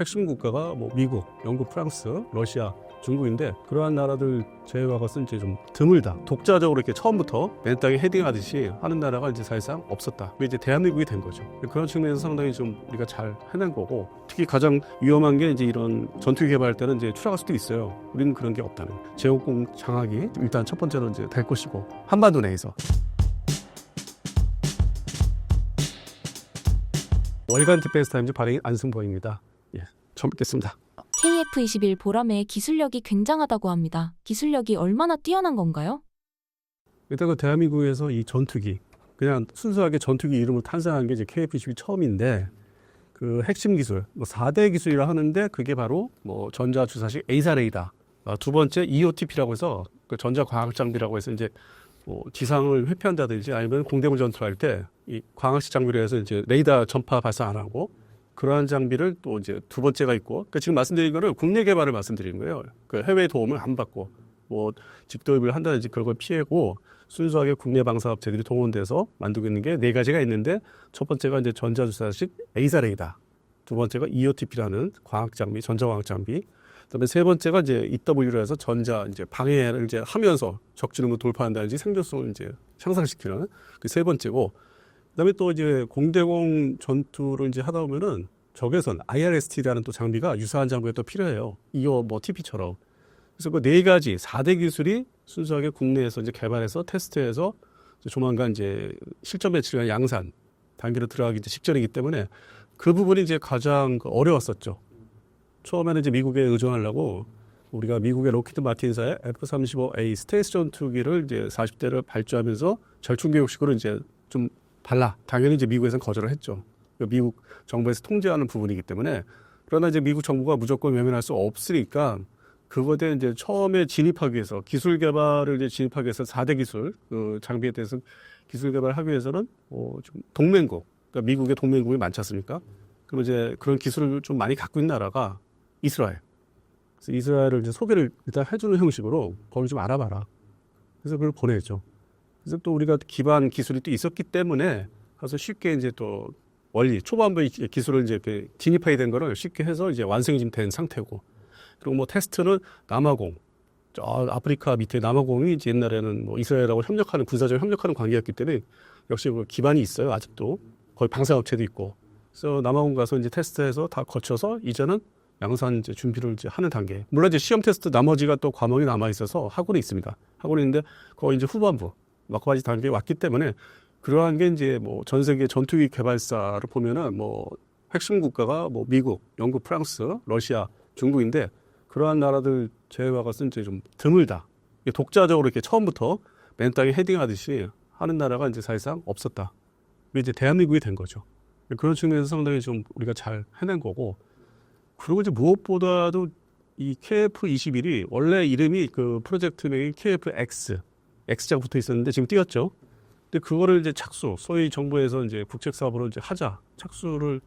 핵심 국가가 뭐 미국, 영국, 프랑스, 러시아, 중국인데 그러한 나라들 제외와 같은 이제 좀 드물다. 독자적으로 이렇게 처음부터 맨 땅에 헤딩하듯이 하는 나라가 이제 사실상 없었다. 그게 이제 대한민국이 된 거죠. 그런 측면에서 상당히 좀 우리가 잘 해낸 거고, 특히 가장 위험한 게 이제 이런 전투기 개발할 때는 이제 추락할 수도 있어요. 우리는 그런 게 없다는. 제국공 장악이 일단 첫 번째로 이제 될 것이고, 한반도 내에서. 월간 디펜스타임즈 발행인 안승범입니다. 예, 처음 뵙겠습니다. KF-21 보람의 기술력이 굉장하다고 합니다. 기술력이 얼마나 뛰어난 건가요? 일단 그 대한민국에서 이 전투기, 그냥 순수하게 전투기 이름으로 탄생한 게 이제 KF-21 처음인데, 그 핵심 기술, 뭐 4대 기술이라 하는데 그게 바로 뭐 전자주사식 에이사 레이더, 두 번째 EOTP라고 해서 그 전자광학 장비라고 해서 이제 뭐 지상을 회피한다든지 아니면 공대물 전투할 때 이 광학식 장비로 해서 이제 레이더 전파 발사 안 하고, 그러한 장비를 또 이제 두 번째가 있고, 그러니까 지금 말씀드린 거를 국내 개발을 말씀드리는 거예요. 그 해외 도움을 안 받고 뭐 직도입을 한다든지 그런 걸 피하고 순수하게 국내 방사업체들이 동원돼서 만들고 있는 게 네 가지가 있는데, 첫 번째가 이제 전자주사식 에이사 레이더, 두 번째가 EOTP라는 광학 장비, 전자광학 장비, 그다음에 세 번째가 이제 EW로 해서 전자 이제 방해를 이제 하면서 적지능을 돌파한다든지 생존성을 이제 향상시키는 그 세 번째고, 그다음에 또 이제 공대공 전투를 이제 하다 보면은 적외선 IRST라는 또 장비가 유사한 장비가 또 필요해요. 이어 뭐 TP처럼. 그래서 그 네 가지 4대 기술이 순수하게 국내에서 이제 개발해서 테스트해서 조만간 이제 실전 배치를 위한 양산 단계로 들어가기 이제 직전이기 때문에 그 부분이 이제 가장 어려웠었죠. 처음에는 이제 미국에 의존하려고 우리가 미국의 로키드 마틴사의 F-35A 스텔스 전투기를 이제 40대를 발주하면서 절충교육식으로 이제 좀 당연히 이제 미국에서는 거절을 했죠. 미국 정부에서 통제하는 부분이기 때문에. 그러나 이제 미국 정부가 무조건 외면할 수 없으니까 그거에 대해 이제 처음에 진입하기 위해서 기술 개발을 이제 진입하기 위해서 4대 기술 그 장비에 대해서 기술 개발하기 위해서는 좀 동맹국, 그러니까 미국의 동맹국이 많지 않습니까? 그럼 이제 그런 기술을 좀 많이 갖고 있는 나라가 이스라엘. 그래서 이스라엘을 이제 소개를 일단 해주는 형식으로 거기 좀 알아봐라. 그래서 그걸 보내죠. 그래서 또 우리가 기반 기술이 또 있었기 때문에 가서 쉽게 이제 또 원리 초반부에 기술을 이제 진입하게 된 거를 쉽게 해서 이제 완성이 좀 된 상태고, 그리고 뭐 테스트는 남아공, 저 아프리카 밑에 남아공이 이제 옛날에는 뭐 이스라엘하고 협력하는 군사적 협력하는 관계였기 때문에 역시 그 기반이 있어요. 아직도 거의 방사업체도 있고. 그래서 남아공 가서 이제 테스트해서 다 거쳐서 이제는 양산 이제 준비를 이제 하는 단계. 물론 이제 시험 테스트 나머지가 또 과목이 남아 있어서 학원이 있습니다. 학원이 있는데 거의 이제 후반부 막바지 단계에 왔기 때문에 그러한 게 이제 뭐 전 세계 전투기 개발사를 보면은 뭐 핵심 국가가 뭐 미국, 영국, 프랑스, 러시아, 중국인데 그러한 나라들 제외와 같은 이제 좀 드물다. 독자적으로 이렇게 처음부터 맨 땅에 헤딩하듯이 하는 나라가 이제 사실상 없었다. 그게 이제 대한민국이 된 거죠. 그런 측면에서 상당히 좀 우리가 잘 해낸 거고, 그리고 이제 무엇보다도 이 KF-21이 원래 이름이 그 프로젝트 명이 KF-X, X자가 붙어 있었는데 지금 띄었죠. 근데 그거를 이제 착수, 소위 정부에서 이제 국책 사업으로 이제 하자 착수를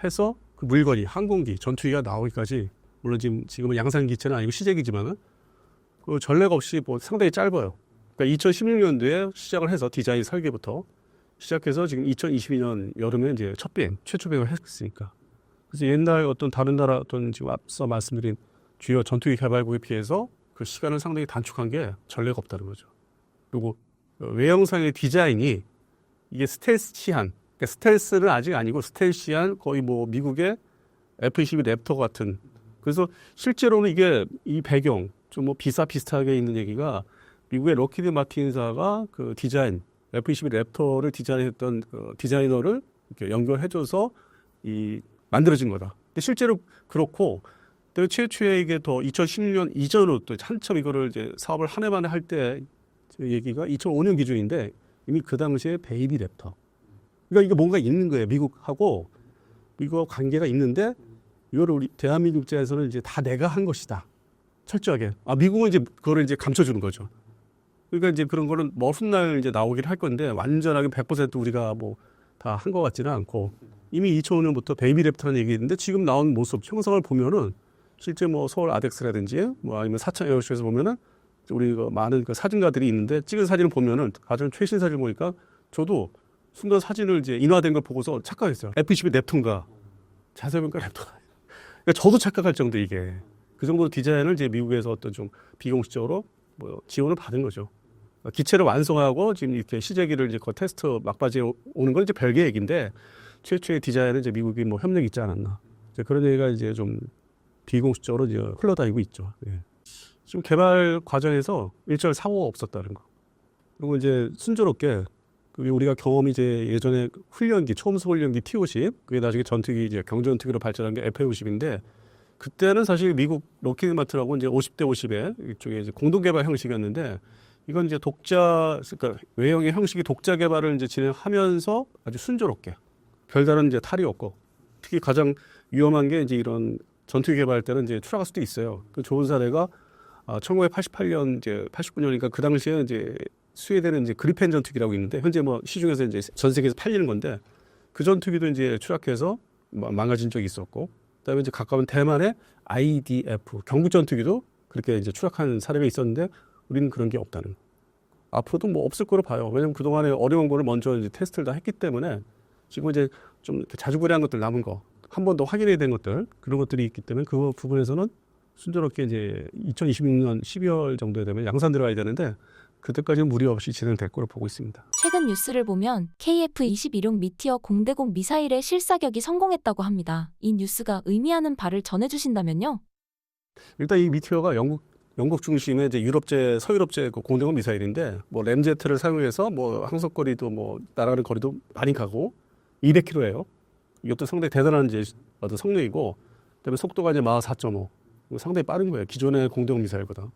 해서 그 물건이 항공기, 전투기가 나오기까지, 물론 지금은 양산 기체는 아니고 시제기지만은 그 전례가 없이 뭐 상당히 짧아요. 그러니까 2016년도에 시작을 해서 디자인 설계부터 시작해서 지금 2022년 여름에 이제 첫 비행, 최초 비행을 했으니까. 그래서 옛날 어떤 다른 나라 어떤 지금 앞서 말씀드린 주요 전투기 개발국에 비해서 그 시간을 상당히 단축한 게 전례가 없다는 거죠. 그리고 외형상의 디자인이 이게 스텔스시한, 그러니까 스텔스는 아직 아니고 스텔시한 거의 뭐 미국의 F-22 랩터 같은. 그래서 실제로는 이게 이 배경 좀 뭐 비슷하게 있는 얘기가 미국의 록히드 마틴사가 그 디자인 F-22 랩터를 디자인했던 그 디자이너를 이렇게 연결해줘서 이 만들어진 거다. 근데 실제로 그렇고, 또 최초에 이게 더 2016년 이전으로 또 한참 이거를 이제 사업을 한 해 만에 할 때 얘기가 2005년 기준인데 이미 그 당시에 베이비 랩터. 그러니까 이게 뭔가 있는 거예요. 미국하고 관계가 있는데 이거를 우리 대한민국 입장에서는 이제 다 내가 한 것이다. 철저하게. 미국은 이제 그거를 이제 감춰주는 거죠. 그러니까 이제 그런 거는 뭐 훗날 이제 나오기를 할 건데 완전하게 100% 우리가 뭐 다 한 것 같지는 않고, 이미 2005년부터 베이비 랩터라는 얘기 있는데 지금 나온 모습 형상을 보면은 실제 뭐 서울 아덱스라든지 뭐 아니면 사천 에어쇼에서 보면은 우리 그 많은 그 사진가들이 있는데 찍은 사진을 보면은 가장 최신 사진을 보니까 저도 순간 사진을 이제 인화된 걸 보고서 착각했어요. F-22 랩터인가? 자세히 보니까 랩터가. 그러니까 저도 착각할 정도 이게 그 정도 디자인을 이제 미국에서 어떤 좀 비공식적으로 뭐 지원을 받은 거죠. 기체를 완성하고 지금 이렇게 시제기를 이제 그 테스트 막바지에 오는 건 이제 별개 얘기인데 최초의 디자인은 이제 미국이 뭐 협력이 있지 않았나. 이제 그런 얘기가 이제 좀 비공식적으로 이제 흘러다니고 있죠. 예. 지금 개발 과정에서 일절 사고가 없었다는 거. 그리고 이제 순조롭게 그게 우리가 경험이 이제 예전에 훈련기, 초음속 훈련기 T-50, 그게 나중에 전투기 이제 경전투기로 발전한 게 F-50인데 그때는 사실 미국 록히드 마틴하고 이제 50대 50에 이쪽에 이제 공동 개발 형식이었는데 이건 이제 독자, 그러니까 외형의 형식이 독자 개발을 이제 진행하면서 아주 순조롭게 별다른 이제 탈이 없고 특히 가장 위험한 게 이제 이런 전투기 개발할 때는 이제 추락할 수도 있어요. 그 좋은 사례가 1988년 이제 89년이니까 그 당시에 이제 스웨덴은 이제 그리펜 전투기라고 있는데 현재 뭐 시중에서 이제 전 세계에서 팔리는 건데 그 전투기도 이제 추락해서 망가진 적이 있었고 그다음에 이제 가까운 대만의 IDF 경국 전투기도 그렇게 이제 추락한 사례가 있었는데 우리는 그런 게 없다는. 앞으로도 뭐 없을 거로 봐요. 왜냐면 그동안에 어려운 거를 먼저 이제 테스트를 다 했기 때문에 지금 이제 좀 이렇게 자주거래한 것들 남은 거 한 번 더 확인해야 된 것들 그런 것들이 있기 때문에 그 부분에서는 순조롭게 이제 2026년 12월 정도에 되면 양산 들어가야 되는데 그때까지는 무리 없이 진행될 거로 보고 있습니다. 최근 뉴스를 보면 KF-21용 미티어 공대공 미사일의 실사격이 성공했다고 합니다. 이 뉴스가 의미하는 바를 전해주신다면요? 일단 이 미티어가 영국 중심의 이제 유럽제, 서유럽제 그 공대공 미사일인데 뭐 램제트를 사용해서 뭐 항속거리도 뭐 날아가는 거리도 많이 가고 200km예요. 이것도 상당히 대단한 이제 어떤 성능이고, 그다음에 속도가 이제 마하 4.5, 상당히 빠른 거예요. 기존의 공대공 미사일보다.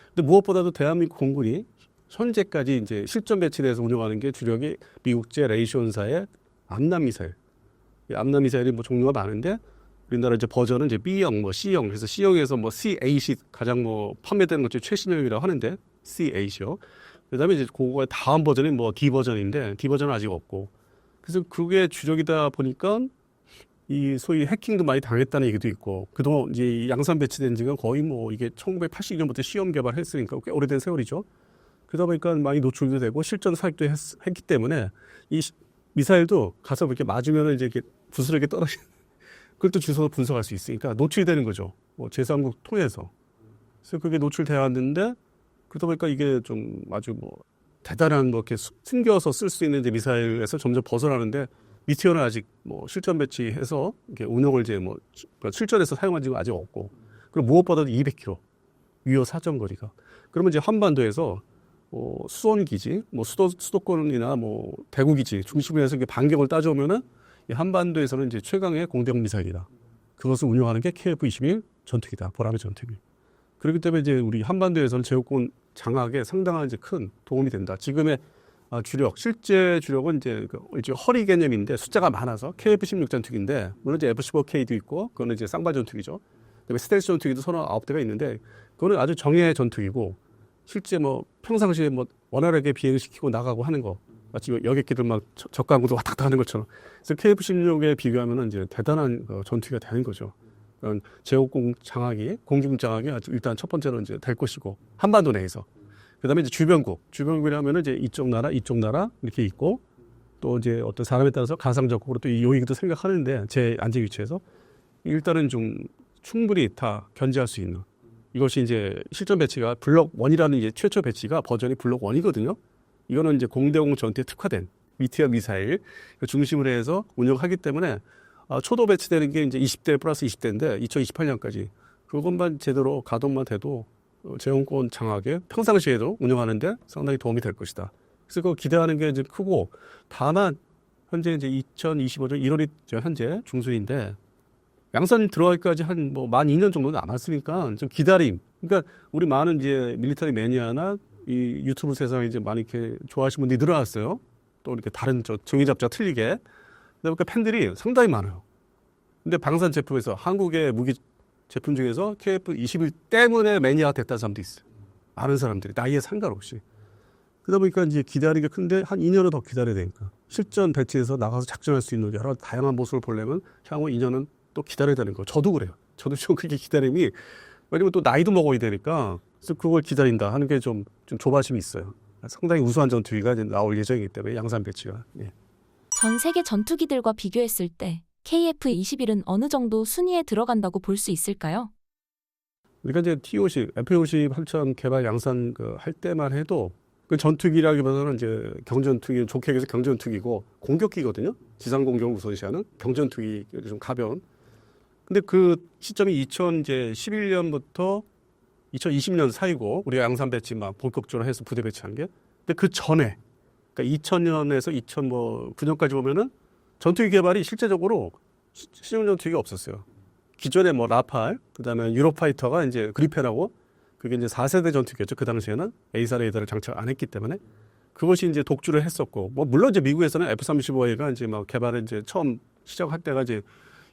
근데 무엇보다도 대한민국 공군이 현재까지 이제 실전 배치돼서 운영하는 게 주력이 미국제 레이션사의 암람 미사일. 이 암람 미사일이 뭐 종류가 많은데 우리나라 이제 버전은 이제 B형, 뭐 C형, 그래서 C형에서 뭐 C8이 가장 뭐 판매되는 것 중에 최신형이라고 하는데 C8이요. 그다음에 이제 그거의 다음 버전이 뭐 D 버전인데 D 버전은 아직 없고. 그래서 그게 주력이다 보니까 이 소위 해킹도 많이 당했다는 얘기도 있고 그동안 이제 이 양산 배치된 지가 거의 뭐 이게 1982년부터 시험 개발했으니까 꽤 오래된 세월이죠. 그러다 보니까 많이 노출도 되고 실전 사격도 했기 때문에 이 미사일도 가서 이렇게 맞으면 이제 이렇게 부스러기 떨어지는 그걸 또 주워서 분석할 수 있으니까 노출되는 거죠. 뭐 제3국 통해서. 그래서 그게 노출되어 왔는데 그러다 보니까 이게 좀 아주 뭐 대단한 뭐 이렇게 숨겨서 쓸 수 있는 이제 미사일에서 점점 벗어나는데 미티어는 아직 뭐 실전 배치해서 이렇게 운용을 이제 뭐 실전에서 사용한 지가 아직 없고 그리고 무엇보다도 200km 위호 사정거리가 그러면 이제 한반도에서 수원 기지, 뭐 수도권이나 뭐 대구 기지 중심으로 해서 반경을 따져오면은 이 한반도에서는 이제 최강의 공대공 미사일이다. 그것을 운용하는 게 KF-21 전투기다. 보람의 전투기. 그렇기 때문에 이제 우리 한반도에서는 제국군 장악에 상당한 이제 큰 도움이 된다. 지금의 주력, 실제 주력은 이제 허리 개념인데 숫자가 많아서 KF-16 전투기인데 물론 이제 F-15K도 있고 그거는 이제 쌍발 전투기죠. 그다음에 스텔스 전투기도 39대가 있는데 그거는 아주 정예 전투기고 실제 뭐 평상시에 뭐 원활하게 비행시키고 나가고 하는 거 마치 여객기들 막 적강구도 왔다 갔다 하는 것처럼 그래서 KF-16에 비교하면은 이제 대단한 전투기가 되는 거죠. 제국군 장악이 공중 장악이 아주 일단 첫 번째로 이제 될 것이고 한반도 내에서 그다음에 이제 주변국이라면은 이제 이쪽 나라 이렇게 있고 또 이제 어떤 사람에 따라서 가상적으로 또 이 요인도 생각하는데 제 안제 위치에서 일단은 좀 충분히 다 견제할 수 있는 이것이 이제 실전 배치가 블록 1이라는 이제 최초 배치가 버전이 블록 1이거든요. 이거는 이제 공대공 전투에 특화된 미티어 미사일 중심으로 해서 운영하기 때문에 초도 배치되는 게 이제 20대 플러스 20대인데 2028년까지 그것만 제대로 가동만 돼도 제공권 장악에 평상시에도 운영하는데 상당히 도움이 될 것이다. 그래서 그 기대하는 게 이제 크고 다만 현재 이제 2025년 1월이 현재 중순인데 양산 들어가기까지 한 뭐 만 2년 정도 남았으니까 좀 기다림. 그러니까 우리 많은 이제 밀리터리 매니아나 이 유튜브 세상에 이제 많이 이렇게 좋아하시는 분들이 늘어났어요. 또 이렇게 다른 정의 잡자 틀리게. 그러니까 팬들이 상당히 많아요. 근데 방산 제품에서 한국의 무기 제품 중에서 KF-21 때문에 매니아 됐다는 사람도 있어요. 많은 사람들이 나이에 상관없이. 그러다 보니까 이제 기다리기가 큰데 한 2년을 더 기다려야 되니까. 실전 배치해서 나가서 작전할 수 있는 여러 다양한 모습을 보려면 향후 2년은 또 기다려야 되는 거. 저도 그래요. 저도 좀 그렇게 기다림이 왜냐면 또 나이도 먹어야 되니까 그래서 그걸 기다린다 하는 게 좀 조바심이 있어요. 상당히 우수한 전투기가 이제 나올 예정이기 때문에 양산 배치가. 예. 전 세계 전투기들과 비교했을 때 KF-21은 어느 정도 순위에 들어간다고 볼 수 있을까요? 그러니까 이제 T50, F50 한참 개발 양산 할 때만 해도 그 전투기라기보다는 이제 경전투기, 좋게 얘기해서 경전투기고 공격기거든요. 지상 공격을 우선시하는 경전투기 좀 가벼운. 근데 그 시점이 2011년부터 2020년 사이고 우리가 양산 배치 막 본격적으로 해서 부대 배치한 게. 근데 그 전에 그러니까 2000년에서 2009년까지 보면은 전투기 개발이 실제적으로 신형 전투기가 없었어요. 기존에 뭐 라팔, 그다음에 유로파이터가 이제 그리펜하고 그게 이제 4세대 전투기였죠. 그 당시에는 A사 레이더를 장착 안 했기 때문에 그것이 이제 독주를 했었고, 뭐 물론 이제 미국에서는 F-35A가 이제 막 개발을 이제 처음 시작할 때가 이제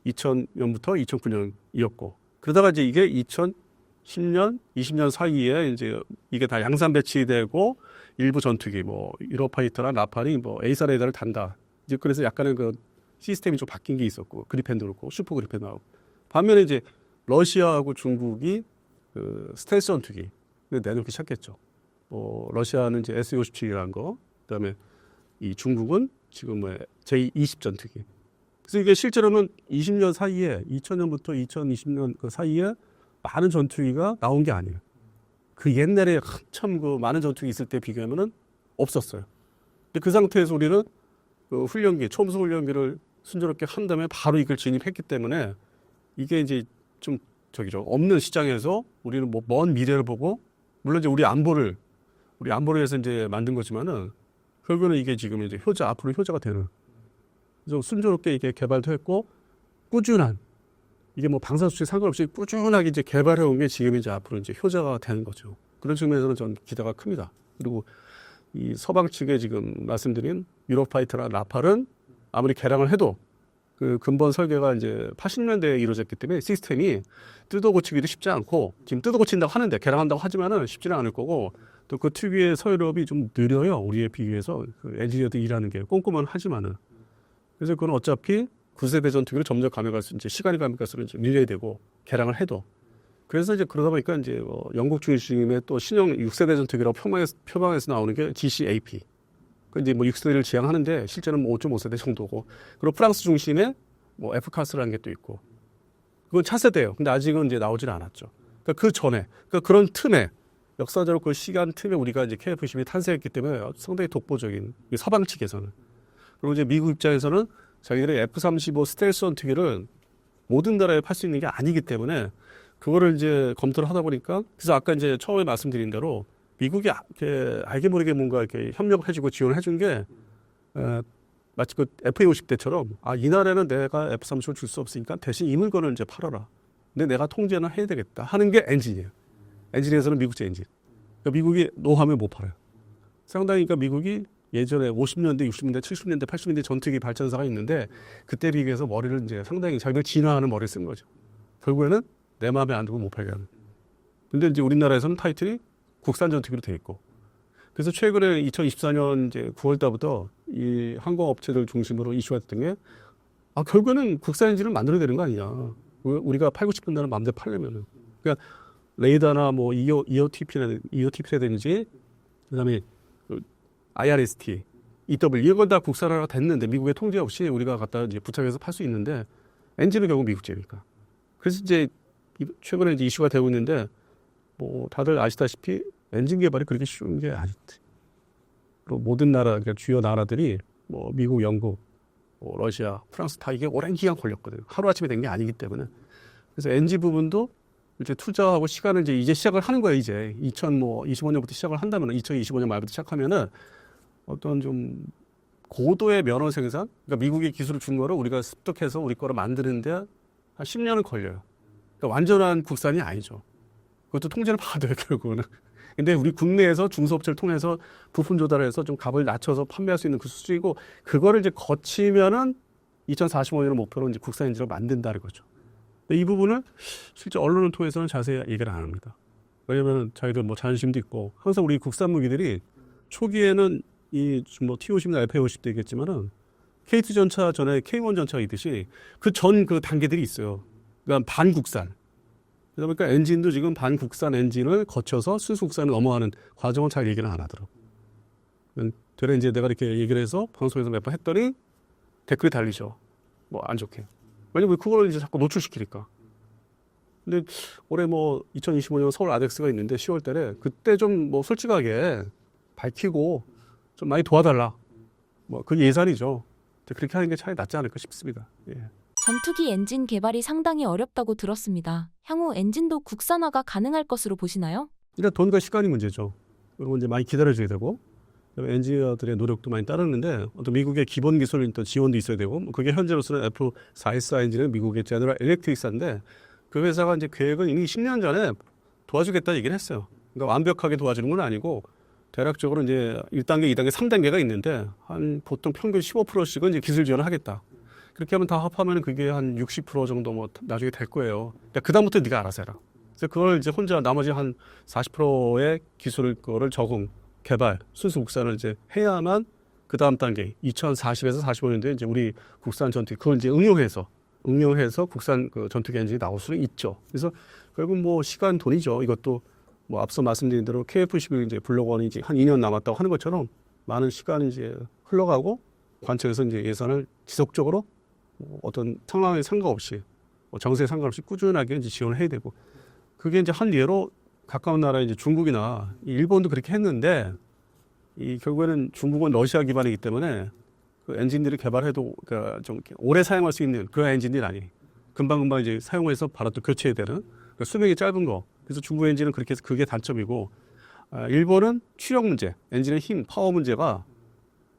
2000년부터 2009년이었고, 그러다가 이제 이게 2010년, 20년 사이에 이제 이게 다 양산 배치되고 일부 전투기 뭐 유로파이터나 라팔이 뭐 A사 레이더를 단다. 이제 그래서 약간의 그 시스템이 좀 바뀐 게 있었고, 그리펜도 그렇고 슈퍼 그리펜 나오고. 반면에 이제 러시아하고 중국이 그 스텔스 전투기 내놓기 시작했죠. 뭐 러시아는 이제 S-57이라는 거, 그다음에 이 중국은 지금 뭐 J-20 전투기. 그래서 이게 실제로는 20년 사이에 2000년부터 2020년 그 사이에 많은 전투기가 나온 게 아니에요. 그 옛날에 한참 그 많은 전투기 있을 때 비교하면은 없었어요. 근데 그 상태에서 우리는 그 훈련기, 첨수 훈련기를 순조롭게 한 다음에 바로 이걸 진입했기 때문에 이게 이제 좀 없는 시장에서 우리는 뭐 먼 미래를 보고, 물론 이제 우리 안보를 위해서 이제 만든 거지만은 결국에는 이게 지금 이제 앞으로 효자가 되는. 그래서 순조롭게 이게 개발도 했고 꾸준한, 이게 뭐 방사수치 상관없이 꾸준하게 이제 개발해 온 게 지금 이제 앞으로 이제 효자가 되는 거죠. 그런 측면에서는 전 기대가 큽니다. 그리고 이 서방 측에 지금 말씀드린 유로파이터나 라팔은 아무리 개량을 해도 그 근본 설계가 이제 80년대에 이루어졌기 때문에 시스템이 뜯어 고치기도 쉽지 않고, 지금 뜯어 고친다고 하는데 개량한다고 하지만은 쉽지는 않을 거고, 또 그 특유의 서열업이 좀 느려요. 우리에 비해서 그 엔지니어들 일하는 게 꼼꼼은 하지만은. 그래서 그건 어차피 9세대 전투기를 점점 가면 갈수록 이제 시간이 가면 갈수록 이제 밀려야 되고 개량을 해도. 그래서 이제 그러다 보니까 이제 뭐 영국 중심의 또 신형 6세대 전투기라고 표방에서 나오는 게 GCAP. 그 이제 뭐 6세대를 지향하는데 실제는 뭐 5.5세대 정도고, 그리고 프랑스 중심의 뭐 F카스라는 게 또 있고, 그건 차세대예요. 근데 아직은 이제 나오질 않았죠. 그러니까 그 전에, 그러니까 그런 틈에, 역사적으로 그 시간 틈에 우리가 이제 KF-21이 탄생했기 때문에 상당히 독보적인, 서방 측에서는. 그리고 이제 미국 입장에서는 자기들의 F-35 스텔스 전투기를 모든 나라에 팔 수 있는 게 아니기 때문에 그거를 이제 검토를 하다 보니까, 그래서 아까 이제 처음에 말씀드린 대로 미국이 이렇게 알게 모르게 뭔가 이렇게 협력을 해주고 지원을 해준 게, 마치 그 FA50 때처럼, 이 나라는 내가 F-35를 줄 수 없으니까 대신 이 물건을 이제 팔아라. 근데 내가 통제는 해야 되겠다 하는 게 엔진이에요. 엔진에서는 미국제 엔진. 그러니까 미국이 노하면 못 팔아요. 상당히 그러니까 미국이 예전에 50년대, 60년대, 70년대, 80년대 전투기 발전사가 있는데 그때 비교해서 머리를 이제 상당히 자기들 진화하는 머리를 쓴 거죠. 결국에는 내 마음에 안 들고 못 팔게 하는. 근데 이제 우리나라에서는 타이틀이 국산 전투기로 돼 있고, 그래서 최근에 2024년 이제 9월 달부터 이 항공업체들 중심으로 이슈가 됐던 게, 결국에는 국산 엔진을 만들어야 되는 거 아니냐. 우리가 팔고 싶은 데는 마음대로 팔려면은. 그러니까 레이더나 뭐 EOTP라든지 그다음에 IRST, EW 이건 다 국산화가 됐는데 미국의 통제 없이 우리가 갖다 이제 부착해서 팔 수 있는데 엔진은 결국 미국제니까. 그래서 이제 최근에 이제 이슈가 되고 있는데, 뭐 다들 아시다시피 엔진 개발이 그렇게 쉬운 게 아니지. 그리고 모든 나라, 그러니까 주요 나라들이 뭐 미국, 영국, 뭐 러시아, 프랑스 다 이게 오랜 기간 걸렸거든요. 하루아침에 된 게 아니기 때문에. 그래서 엔진 부분도 이제 투자하고 시간을 이제 시작을 하는 거예요. 이제 2025년부터 시작을 한다면, 2025년 말부터 시작하면은 어떤 좀 고도의 면허 생산, 그러니까 미국이 기술을 준 거를 우리가 습득해서 우리 거를 만드는데 한 10년은 걸려요. 그러니까 완전한 국산이 아니죠. 그것도 통제를 받아요, 결국은. 근데 우리 국내에서 중소업체를 통해서 부품 조달해서 좀 값을 낮춰서 판매할 수 있는 그 수준이고, 그거를 이제 거치면은 2045년을 목표로 이제 국산 엔진을 만든다는 거죠. 근데 이 부분을 실제 언론을 통해서는 자세히 얘기를 안 합니다. 왜냐면 자기들 뭐 자존심도 있고, 항상 우리 국산 무기들이 초기에는 이 뭐 T-50나 FA-50도 있겠지만은 KT 전차 전에 K1 전차가 있듯이 그 전 그 단계들이 있어요. 그러니까 반국산. 그러다 보니까 엔진도 지금 반국산 엔진을 거쳐서 순수국산을 넘어가는 과정은 잘 얘기는 안 하더라고. 되레 이제 내가 이렇게 얘기를 해서 방송에서 몇 번 했더니 댓글이 달리죠. 뭐 안 좋게. 왜냐면 그걸 이제 자꾸 노출시키니까. 근데 올해 뭐 2025년 서울 아덱스가 있는데 10월 달에 그때 좀 뭐 솔직하게 밝히고 좀 많이 도와달라. 뭐 그 예산이죠. 그렇게 하는 게 차라리 낫지 않을까 싶습니다. 예. 전투기 엔진 개발이 상당히 어렵다고 들었습니다. 향후 엔진도 국산화가 가능할 것으로 보시나요? 일단 돈과 시간이 문제죠. 그리고 이제 많이 기다려줘야 되고 엔지니어들의 노력도 많이 따르는데 어떤 미국의 기본 기술 또 지원도 있어야 되고 그게 현재로서는 F414 엔진은 미국의 제너럴 일렉트릭사인데 그 회사가 이제 계획은 이미 10년 전에 도와주겠다 얘기를 했어요. 그러니까 완벽하게 도와주는 건 아니고 대략적으로 이제 1단계, 2단계, 3단계가 있는데 한 보통 평균 15%씩은 이제 기술 지원을 하겠다. 그렇게 하면 다 합하면 그게 한 60% 정도 뭐 나중에 될 거예요. 그러니까 그다음부터 네가 알아서 해라. 그래서 그걸 이제 혼자 나머지 한 40%의 기술 거를 적응, 개발, 순수 국산을 이제 해야만 그 다음 단계 2040에서 45년도에 이제 우리 국산 전투기 그걸 이제 응용해서 국산 그 전투기 엔진이 나올 수는 있죠. 그래서 결국 뭐 시간 돈이죠. 이것도 뭐 앞서 말씀드린 대로 KF-11 이제 블록원이 이제 한 2년 남았다고 하는 것처럼 많은 시간이 이제 흘러가고 관청에서 이제 예산을 지속적으로 뭐 어떤 상황에 상관없이 뭐 정세에 상관없이 꾸준하게 이제 지원을 해야 되고 그게 이제 한 예로 가까운 나라 이제 중국이나 일본도 그렇게 했는데 이 결국에는 중국은 러시아 기반이기 때문에 그 엔진들을 개발해도 그러니까 좀 오래 사용할 수 있는 그런 엔진들이 아니 금방금방 이제 사용해서 바로 또 교체해야 되는 그러니까 수명이 짧은 거 그래서 중국 엔진은 그렇게 해서 그게 단점이고 일본은 추력 문제 엔진의 힘 파워 문제가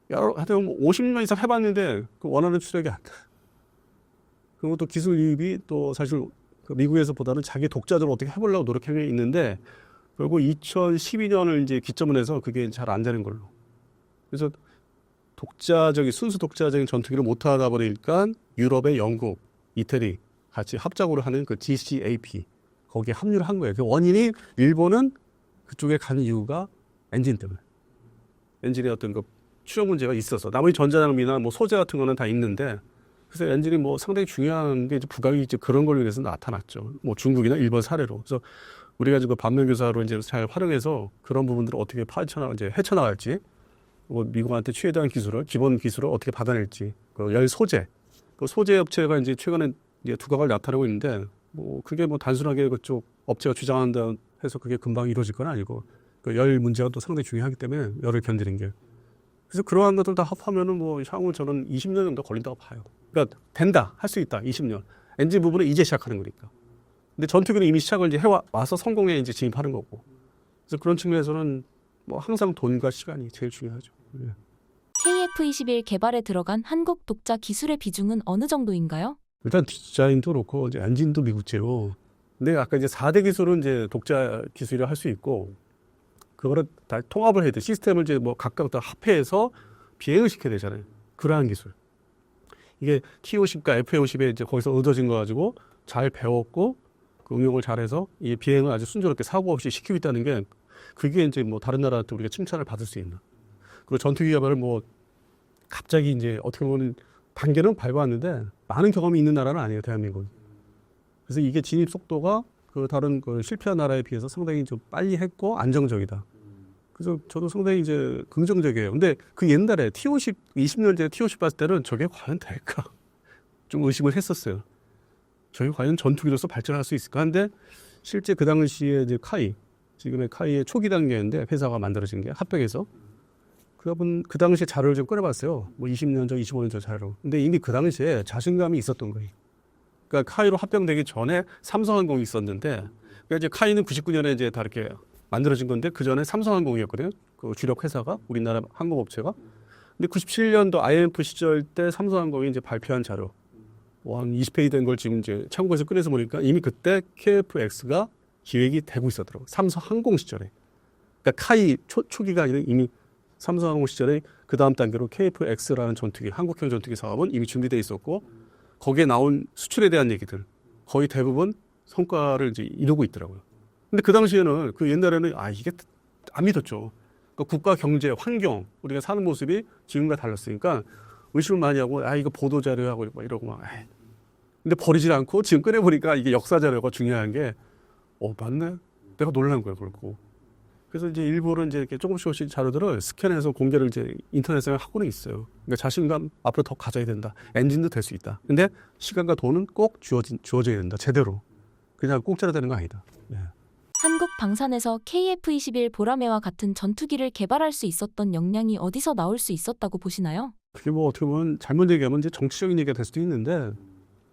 하여튼 50년 이상 해봤는데 그 원하는 추력이 안 돼. 그리고 또 기술 유입이 또 사실 그 미국에서보다는 자기 독자적으로 어떻게 해보려고 노력해 있는데 결국 2012년을 이제 기점으로 해서 그게 잘 안 되는 걸로. 그래서 순수 독자적인 전투기를 못 하다 보니까 유럽의 영국, 이태리 같이 합작으로 하는 그 GCAP 거기에 합류를 한 거예요. 그 원인이 일본은 그쪽에 간 이유가 엔진 때문에. 엔진의 어떤 그 추력 문제가 있어서 나머지 전자장비나 뭐 소재 같은 거는 다 있는데 그래서 엔진이 뭐 상당히 중요한 게 이제 부각이 이제 그런 걸로 인해서 나타났죠. 뭐 중국이나 일본 사례로. 그래서 우리가 지금 반면교사로 이제 잘 활용해서 그런 부분들을 어떻게 헤쳐나갈지, 뭐 미국한테 최대한 기술을 기본 기술을 어떻게 받아낼지, 그 열 소재, 그 소재 업체가 이제 최근에 이제 두각을 나타내고 있는데 뭐 그게 뭐 단순하게 그쪽 업체가 주장한다 해서 그게 금방 이루어질 건 아니고 그 열 문제가 또 상당히 중요하기 때문에 열을 견디는 게. 그래서 그러한 것들 다 합하면은 뭐 향후 저는 20년 정도 걸린다고 봐요. 그러니까 된다, 할 수 있다, 20년. 엔진 부분은 이제 시작하는 거니까. 근데 전투기는 이미 시작을 이제 해와서 성공에 이제 진입하는 거고. 그래서 그런 측면에서는 뭐 항상 돈과 시간이 제일 중요하죠. 예. KF-21 개발에 들어간 한국 독자 기술의 비중은 어느 정도인가요? 일단 디자인도 그렇고 이제 엔진도 미국제고. 근데 아까 이제 4대 기술은 이제 독자 기술이라 할 수 있고 그거를 다 통합을 해야 돼. 시스템을 이제 뭐 각각 다 합해서 비행을 시켜야 되잖아요. 그러한 기술. 이게 T50과 F50에 이제 거기서 얻어진 거 가지고 잘 배웠고 그 응용을 잘해서 이 비행을 아주 순조롭게 사고 없이 시키고 있다는 게 그게 이제 뭐 다른 나라한테 우리가 칭찬을 받을 수 있는. 그리고 전투기 개발을 뭐 갑자기 이제 어떻게 보면 단계는 밟았는데 많은 경험이 있는 나라는 아니에요, 대한민국이. 그래서 이게 진입 속도가 그 다른 그 실패한 나라에 비해서 상당히 좀 빨리 했고 안정적이다. 그래서 저도 상당히 이제 긍정적이에요. 근데 그 옛날에 T50, 20년 전에 T50 봤을 때는 저게 과연 될까? 좀 의심을 했었어요. 저게 과연 전투기로서 발전할 수 있을까? 근데 실제 그 당시에 이제 지금의 카이의 초기 단계인데 회사가 만들어진 게 합백해서 그 당시에 자료를 좀 꺼내봤어요. 뭐 20년 전, 25년 전 자료. 근데 이미 그 당시에 자신감이 있었던 거예요. 그러니까 카이로 합병되기 전에 삼성항공이 있었는데, 그러니까 이제 카이는 99년에 이제 다 이렇게 만들어진 건데 그 전에 삼성항공이었거든요. 그 주력 회사가 우리나라 항공업체가. 근데 97년도 IMF 시절 때 삼성항공이 이제 발표한 자료, 뭐 한 20페이지 된 걸 지금 이제 참고해서 꺼내서 보니까 이미 그때 KF-X가 기획이 되고 있었더라고. 삼성항공 시절에. 그러니까 카이 초기가 아니라 이미 삼성항공 시절에 그 다음 단계로 KF-X라는 전투기, 한국형 전투기 사업은 이미 준비되어 있었고 거기에 나온 수출에 대한 얘기들 거의 대부분 성과를 이제 이루고 있더라고요. 근데 그 당시에는 그 옛날에는 이게 안 믿었죠. 그러니까 국가 경제, 환경, 우리가 사는 모습이 지금과 달랐으니까 의심을 많이 하고 이거 보도 자료하고 막 이러고 막. 근데 버리질 않고 지금 꺼내보니까 이게 역사 자료가 중요한 게 맞네. 내가 놀란 거야, 그렇고. 그래서 이제 일부는 이제 이렇게 조금씩 자료들을 스캔해서 공개를 이제 인터넷에 하고는 있어요. 그러니까 자신감 앞으로 더 가져야 된다. 엔진도 될 수 있다. 근데 시간과 돈은 꼭 주어져야 된다. 제대로. 그냥 공짜로 되는 거 아니다. 네. 한국 방산에서 KF-21 보라매와 같은 전투기를 개발할 수 있었던 역량이 어디서 나올 수 있었다고 보시나요? 그게 뭐 어떻게 보면 잘못 얘기하면 이제 정치적인 얘기가 될 수도 있는데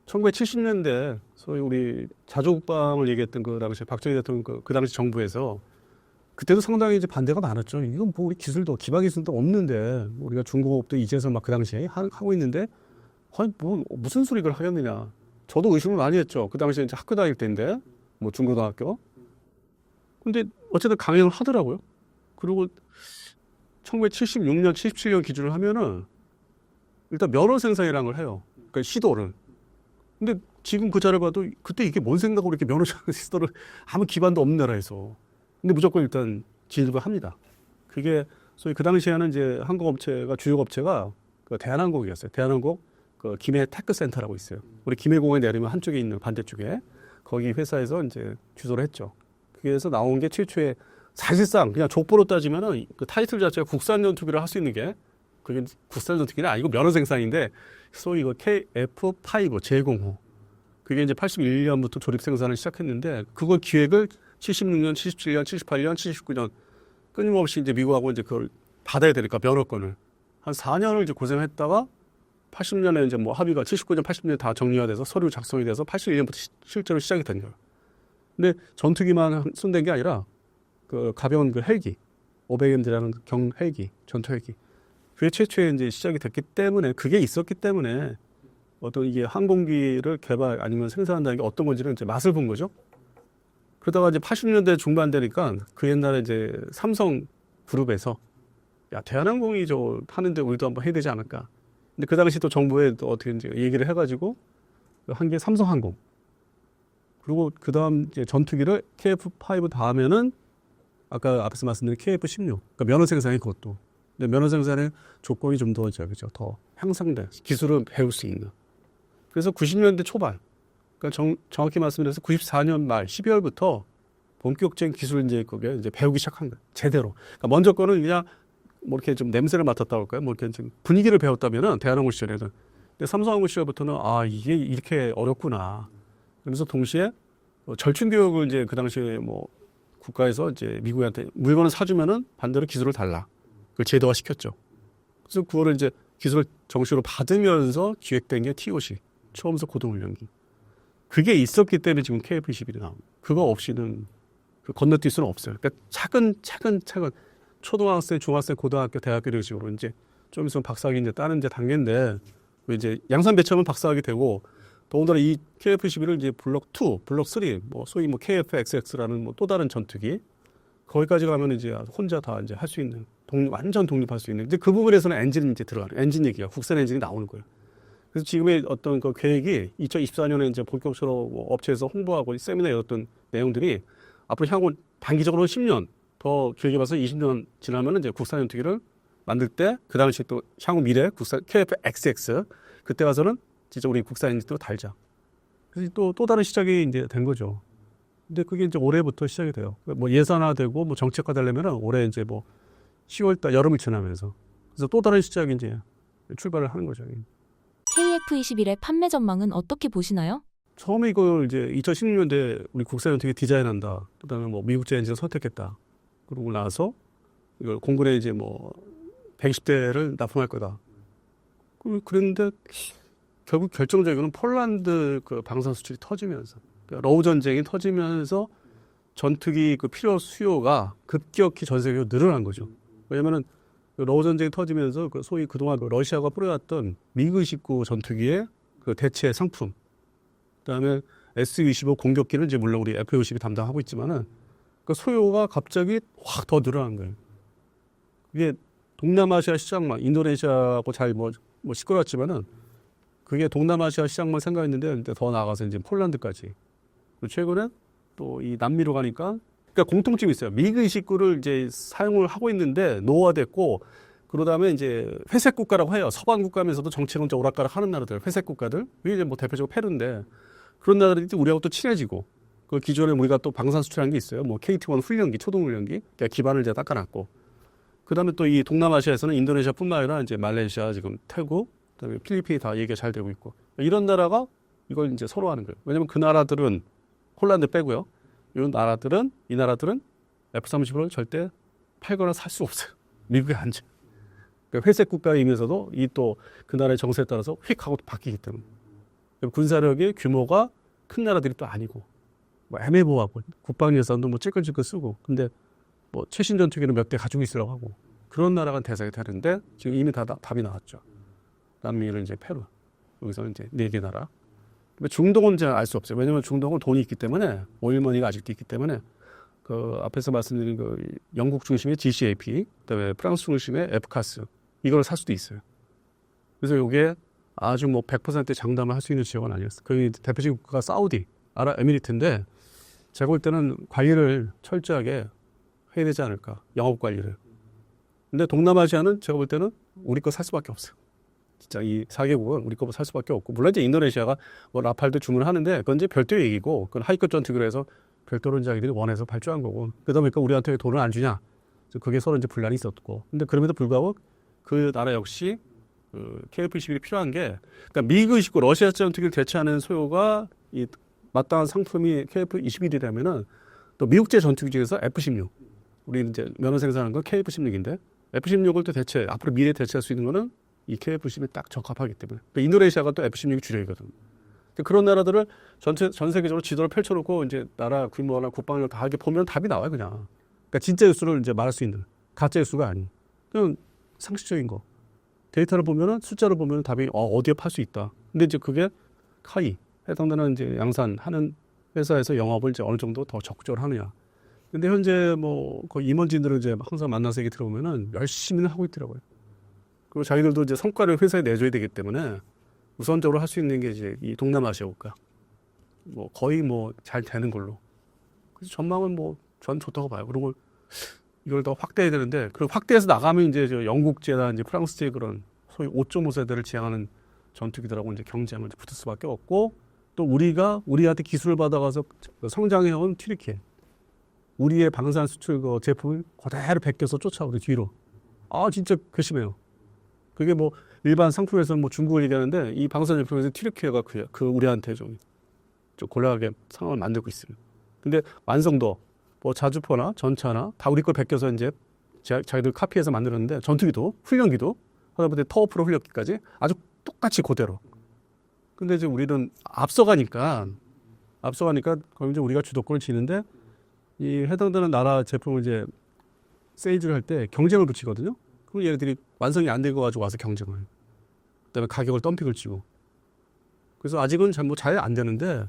1970년대 소위 우리 자주국방을 얘기했던 그 당시 박정희 대통령 그 당시 정부에서 그때도 상당히 이제 반대가 많았죠. 이건 뭐 우리 기술도 기반 기술도 없는데 우리가 중공업도 이제서 막 그 당시에 하고 있는데 아니 뭐 무슨 소리 를 하겠느냐. 저도 의심을 많이 했죠. 그 당시에 이제 학교 다닐 때인데 뭐 중고등학교. 근데 어쨌든 강행을 하더라고요. 그리고 1976년, 77년 기준을 하면은 일단 면허 생산이라는 걸 해요. 그러니까 시도를. 근데 지금 그 자료 봐도 그때 이게 뭔 생각으로 이렇게 면허 시도를 아무 기반도 없는 나라에서. 근데 무조건 일단 진입을 합니다. 그게 소위 그 당시에는 이제 항공업체가 주요 업체가 그 대한항공이었어요. 대한항공 그 김해 테크센터라고 있어요. 우리 김해공항에 내리면 한쪽에 있는 반대쪽에 거기 회사에서 이제 주소를 했죠. 그래서 나온 게 최초의 사실상 그냥 족보로 따지면은 그 타이틀 자체가 국산 전투기를 할 수 있는 게 그게 국산 전투기는 아니고 면허 생산인데 소위 이거 KF-5 제공호 그게 이제 81년부터 조립 생산을 시작했는데 그걸 기획을 76년, 77년, 78년, 79년 끊임없이 이제 미국하고 이제 그걸 받아야 되니까 면허권을 한 4년을 이제 고생했다가 80년에 이제 뭐 합의가 79년, 80년 다 정리가 돼서 서류 작성이 돼서 81년부터 실제로 시작이 된 거예요. 근데 전투기만 손댄 게 아니라 그 가벼운 그 헬기, 500M이라는 경 헬기, 전투 헬기. 그게 최초에 이제 시작이 됐기 때문에 그게 있었기 때문에 어떤 이게 항공기를 개발 아니면 생산한다는 게 어떤 건지를 이제 맛을 본 거죠. 그러다가 이제 80년대 중반 되니까 그 옛날에 이제 삼성 그룹에서 야 대한항공이 저 하는데 우리도 한번 해야 되지 않을까. 근데 그 당시 또 정부에 또 어떻게 이제 얘기를 해가지고 한 게 삼성항공. 그리고 그 다음 이제 전투기를 KF-5 다음에는 아까 앞에서 말씀드린 KF-16. 그러니까 면허 생산이 그것도. 근데 면허 생산의 조건이 좀 더 그죠 더 향상돼. 기술을 배울 수 있는. 그래서 90년대 초반. 그러니까 정확히 말씀드려서 94년 말 12월부터 본격적인 기술 이제 그게 이제 배우기 시작한 거예요. 제대로. 그러니까 먼저 거는 그냥 뭐 이렇게 좀 냄새를 맡았다고 할까요? 뭐 이렇게 좀 분위기를 배웠다면은 대한항공 시절에는. 근데 삼성항공 시절부터는 아 이게 이렇게 어렵구나. 그래서 동시에 절충 교육을 이제 그 당시에 뭐 국가에서 이제 미국한테 물건을 사주면은 반대로 기술을 달라. 그걸 제도화 시켰죠. 그래서 그거를 이제 기술을 정식으로 받으면서 기획된 게 TOC, 처음서 고등훈련기. 그게 있었기 때문에 지금 KF-21이 나옵니다. 그거 없이는 그 건너뛸 수는 없어요. 그러니까 차근 초등학생, 중학생, 고등학교, 대학교 이런 식으로 이제 좀 있으면 박사학위 이제 따는 이제 단계인데 이제 양산 배치하면 박사학위 되고 더군다나 이 KF-21을 이제 블록 2, 블록 3, 뭐 소위 뭐 KF-XX라는 뭐 또 다른 전투기 거기까지 가면 이제 혼자 다 이제 할 수 있는 완전 독립할 수 있는. 근데 그 부분에서는 엔진이 이제 들어가요. 엔진 얘기가 국산 엔진이 나오는 거예요. 그래서 지금의 어떤 그 계획이 2024년에 이제 본격적으로 뭐 업체에서 홍보하고 세미나에 어떤 내용들이 앞으로 향후 단기적으로 10년 더 길게 봐서 20년 지나면 이제 국산 전투기를 만들 때 그 당시 또 향후 미래 국산 KF-XX 그때 가서는 진짜 우리 국산 엔진도 달자. 그래서 또 다른 시작이 이제 된 거죠. 근데 그게 이제 올해부터 시작이 돼요. 뭐 예산화되고 뭐 정책화 되려면은 올해 이제 뭐 10월달 여름을 지나면서 그래서 또 다른 시작이 이제 출발을 하는 거죠. KF-21의 판매 전망은 어떻게 보시나요? 처음에 이걸 이제 2016년도에 우리 국산 전투기 디자인한다. 그다음에 뭐 미국제 엔진을 선택했다. 그러고 나서 이걸 공군에 이제 뭐 120대를 납품할 거다. 그랬는데 결국 결정적인 폴란드 그 방산 수출이 터지면서 그러니까 러우 전쟁이 터지면서 전투기 그 필요 수요가 급격히 전 세계로 늘어난 거죠. 왜냐면은 러우 전쟁이 터지면서 그 소위 그동안 러시아가 뿌려왔던 미그-29 전투기의 그 대체 상품, 그다음에 Su-25 공격기는 이제 물론 우리 F-52 담당하고 있지만은 그 소요가 갑자기 확 더 늘어난 거예요. 이게 동남아시아 시장만 인도네시아하고 잘 뭐 시끄러웠지만은 그게 동남아시아 시장만 생각했는데 더 나아가서 이제 폴란드까지. 그리고 최근에 또 이 남미로 가니까 그러니까 공통점이 있어요. 미그-29를 이제 사용을 하고 있는데 노후화됐고 그러다음에 이제 회색 국가라고 해요. 서방 국가면서도 정책은 오락가락 하는 나라들, 회색 국가들. 이게 이제 뭐 대표적으로 페루인데 그런 나라들이 우리하고 또 친해지고 그 기존에 우리가 또 방산 수출한 게 있어요. 뭐 KT1 훈련기, 초동 훈련기, 그러니까 기반을 이제 닦아놨고, 그다음에 또 이 동남아시아에서는 인도네시아뿐만 아니라 이제 말레이시아, 지금 태국, 그다음에 필리핀이 다 얘기가 잘 되고 있고, 이런 나라가 이걸 이제 서로 하는 거예요. 왜냐면 그 나라들은 홀란드 빼고요. 이 나라들은 F-35를 절대 팔거나 살 수 없어요. 미국에 안 줘. 그러니까 회색 국가이면서도 이 또 그 나라의 정세에 따라서 휙 하고 바뀌기 때문에 군사력의 규모가 큰 나라들이 또 아니고 뭐 애매모호하고 국방 예산도 뭐 찔끔찔끔 쓰고 근데 뭐 최신 전투기는 몇 대 가지고 있으라고 하고 그런 나라가 대상이 되는데 지금 이미 다 답이 나왔죠. 남미는 이제 페루 여기서는 이제 4개 나라. 중동은 이제 알 수 없어요. 왜냐하면 중동은 돈이 있기 때문에 오일머니가 아직도 있기 때문에 그 앞에서 말씀드린 그 영국 중심의 GCAP, 그다음에 프랑스 중심의 FCAS 이걸 살 수도 있어요. 그래서 이게 아주 뭐 100% 장담을 할 수 있는 지역은 아니었어요. 그 대표적인 국가가 사우디, 아랍에미리트인데 제가 볼 때는 관리를 철저하게 해야 되지 않을까, 영업 관리를. 근데 동남아시아는 제가 볼 때는 우리 거 살 수밖에 없어요. 진짜 이 4개국은 우리 거 살 수밖에 없고 물론 이제 인도네시아가 뭐 라팔도 주문하는데 그건 이제 별도의 얘기고 그건 하위급 전투기로 해서 별도로 자기들이 원해서 발주한 거고 그러다 보니까 우리한테 왜 돈을 안 주냐 그게 서로 이제 분란이 있었고 근데 그럼에도 불구하고 그 나라 역시 그 KF-21이 필요한 게 그러니까 미국이고 러시아 전투기를 대체하는 소요가 이 마땅한 상품이 KF-21이라면은 또 미국제 전투기 중에서 F-16 우리 이제 면허 생산하는 건 KF-16인데 F-16을 또 대체 앞으로 미래에 대체할 수 있는 거는 이 KF-21이 딱 적합하기 때문에 그러니까 인도네시아가 또 F-16이 주력이거든. 그런 나라들을 전 세계적으로 지도를 펼쳐놓고 이제 나라 규모나 국방력 다 하게 보면 답이 나와요 그냥. 그러니까 진짜 뉴스를 이제 말할 수 있는 가짜 뉴스가 아닌 그냥 상식적인 거. 데이터를 보면은 숫자를 보면 답이 어디에 팔 수 있다. 근데 이제 그게 카이 해당되는 이제 양산하는 회사에서 영업을 이제 어느 정도 더 적극적으로 하느냐. 근데 현재 뭐 거의 임원진들을 이제 항상 만나서 얘기 들어보면은 열심히는 하고 있더라고요. 그리고 자기들도 이제 성과를 회사에 내줘야 되기 때문에 우선적으로 할 수 있는 게 이제 이 동남아시아 국가. 뭐 거의 뭐 잘 되는 걸로. 그래서 전망은 뭐 전 좋다고 봐요. 그리고 이걸 더 확대해야 되는데 그 확대해서 나가면 이제 저 영국제나 이제 프랑스제 그런 소위 5.5 세대를 지향하는 전투기들하고 이제 경쟁을 붙을 수밖에 없고 또 우리한테 기술을 받아가서 성장해온 튀르키예 우리의 방산 수출 그 제품을 그대로 베껴서 쫓아오고 뒤로. 진짜 괘씸해요. 그게 뭐 일반 상품에서는 뭐 중국을 얘기하는데 이 방산 제품에서 튀르키예가 그 우리한테 좀 곤란하게 상황을 만들고 있어요. 근데 완성도 뭐 자주포나 전차나 다 우리 걸 베껴서 이제 자기들 카피해서 만들었는데 전투기도 훈련기도 하다못해 터프로 훈련기까지 아주 똑같이 그대로. 근데 이제 우리는 앞서가니까 거기 이제 우리가 주도권을 지는데 이 해당되는 나라 제품을 이제 세일즈를 할 때 경쟁을 붙이거든요. 그럼 얘네들이 완성이 안 되고 가지고 와서 경쟁을. 그다음에 가격을 덤핑을 치고. 그래서 아직은 잘 안 되는데,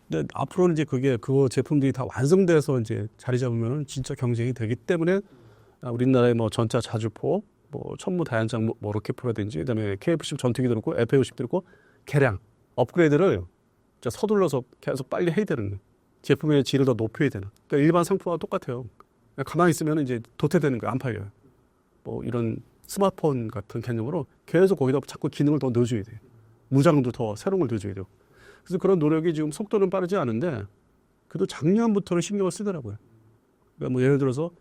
근데 앞으로는 이제 그 제품들이 다 완성돼서 이제 자리 잡으면 진짜 경쟁이 되기 때문에 우리나라의 뭐 전차 자주포, 뭐 천무 다연장 뭐 로켓포라든지, 그다음에 KF-10 전투기도 그렇고 F-50도 그렇고 개량 업그레이드를 진짜 서둘러서 계속 빨리 해야 되는 제품의 질을 더 높여야 되는. 그러니까 일반 상품과 똑같아요. 가만히 있으면 이제 도태되는 거예요. 안 팔려요. 뭐 이런 스마트폰 같은 개념으로 계속 거기다 자꾸 기능을 더 넣어줘야 돼요. 무장도 더 새로운 걸 넣어줘야 돼요. 그래서 그런 노력이 지금 속도는 빠르지 않은데 그래도 작년부터는 신경을 쓰더라고요. 그러니까 뭐 예를 들어서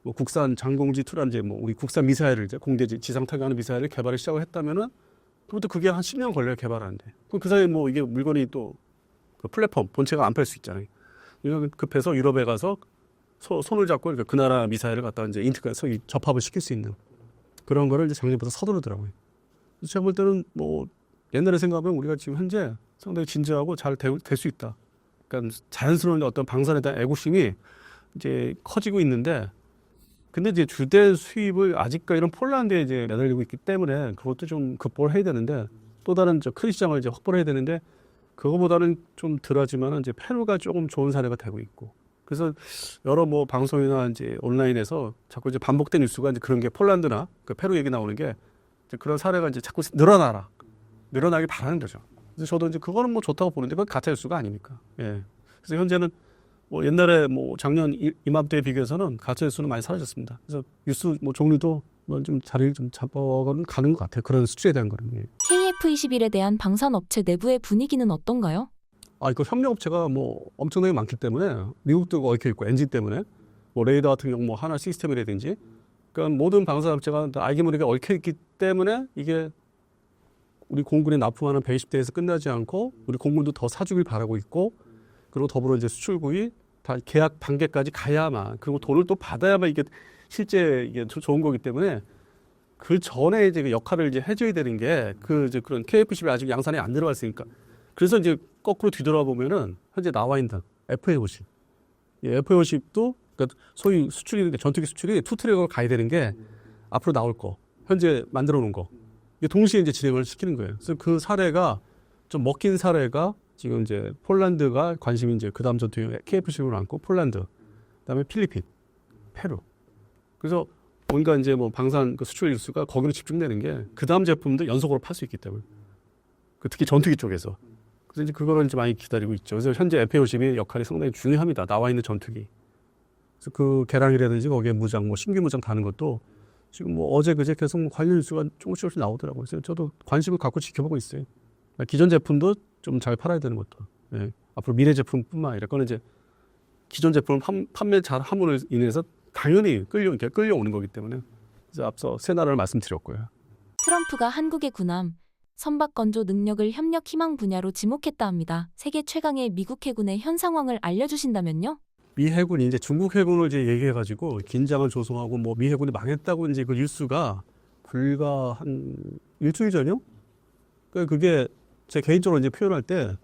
뭐 국산 장공지 투란제 뭐 우리 국산 미사일을 이제 공대 지상 타격하는 미사일을 개발을 시작을 했다면은 그것도 그게 한 10년 걸려요 개발하는데. 그 사이에 뭐 이게 물건이 또 그 플랫폼 본체가 안 팔 수 있잖아요. 이거 급해서 유럽에 가서 손을 잡고 그 나라 미사일을 갖다 이제 인터넷에서 접합을 시킬 수 있는 그런 거를 이제 작년부터 서두르더라고요. 그래서 제가 볼 때는 뭐 옛날에 생각하면 우리가 지금 현재 상당히 진지하고 잘 될 수 있다. 그러니까 자연스러운 어떤 방산에 대한 애국심이 이제 커지고 있는데, 근데 이제 주된 수입을 아직까지 이런 폴란드에 이제 매달리고 있기 때문에 그것도 좀 극복을 해야 되는데, 또 다른 큰 시장을 이제 확보를 해야 되는데, 그거보다는 좀 덜하지만 이제 페루가 조금 좋은 사례가 되고 있고. 그래서 여러 뭐 방송이나 이제 온라인에서 자꾸 이제 반복된 뉴스가 이제 그런 게 폴란드나 그 페루 얘기 나오는 게 이제 그런 사례가 이제 자꾸 늘어나길 바라는 거죠. 그래서 저도 이제 그거는 뭐 좋다고 보는데 그건 가짜 뉴스가 아니니까. 예. 그래서 현재는 뭐 옛날에 뭐 작년 이맘때에 비교해서는 가짜 뉴스는 많이 사라졌습니다. 그래서 뉴스 뭐 종류도 뭐 좀 자리를 좀 잡아가는 가는 것 같아요. 그런 수치에 대한 거는. 예. KF-21에 대한 방산업체 내부의 분위기는 어떤가요? 그 협력업체가 뭐 엄청나게 많기 때문에 미국도 얽혀 있고 엔진 때문에 뭐 레이더 같은 경우 뭐 하나 시스템이라든지 그러니까 모든 방산업체가 다 알게모리가 얽혀 있기 때문에 이게 우리 공군에 납품하는 120대에서 끝나지 않고 우리 공군도 더 사주길 바라고 있고 그리고 더불어 이제 수출국이 다 계약 단계까지 가야만 그리고 돈을 또 받아야만 이게 실제 이게 좋은 거기 때문에 그 전에 이제 그 역할을 이제 해줘야 되는 게 그 이제 그런 KF-11이 아직 양산에 안 들어갔으니까 그래서 이제 거꾸로 뒤돌아보면은 현재 나와 있는 FA-50, 이 FA-50도 그러니까 소위 수출이 전투기 수출이 투 트랙으로 가야 되는 게 앞으로 나올 거 현재 만들어 놓은 거 이게 동시에 이제 진행을 시키는 거예요. 그래서 그 사례가 좀 먹힌 사례가 지금 이제 폴란드가 관심이 이제 그다음 전투기 KF-15를 안고 폴란드, 그다음에 필리핀, 페루. 그래서 뭔가 이제 뭐 방산 그 수출 일수가 거기로 집중되는 게 그다음 제품도 연속으로 팔 수 있기 때문에 그 특히 전투기 쪽에서 그래서 이제 그거를 이제 많이 기다리고 있죠. 그래서 현재 FA-50의 역할이 상당히 중요합니다. 나와 있는 전투기. 그래서 그 개량이라든지 거기에 무장, 뭐 신규 무장 다는 것도 지금 뭐 어제 그제 계속 관련 뉴스가 조금씩 나오더라고요. 그래서 저도 관심을 갖고 지켜보고 있어요. 기존 제품도 좀 잘 팔아야 되는 것도. 예. 앞으로 미래 제품뿐만 아니라 그건 이제 기존 제품 판매 잘 함으로 인해서 당연히 끌려오는 거기 때문에 그래서 앞서 세 나라를 말씀드렸고요. 트럼프가 한국의 군함, 선박 건조 능력을 협력 희망 분야로 지목했다 합니다. 세계 최강의 미국 해군의 현 상황을 알려주신다면요? 미 해군이 이제 중국 해군을 이제 얘기해가지고 긴장을 조성하고 뭐 미 해군이 망했다고 이제 그 뉴스가 불과 한 일주일 전이요? 그게 제 개인적으로 이제 표현할 때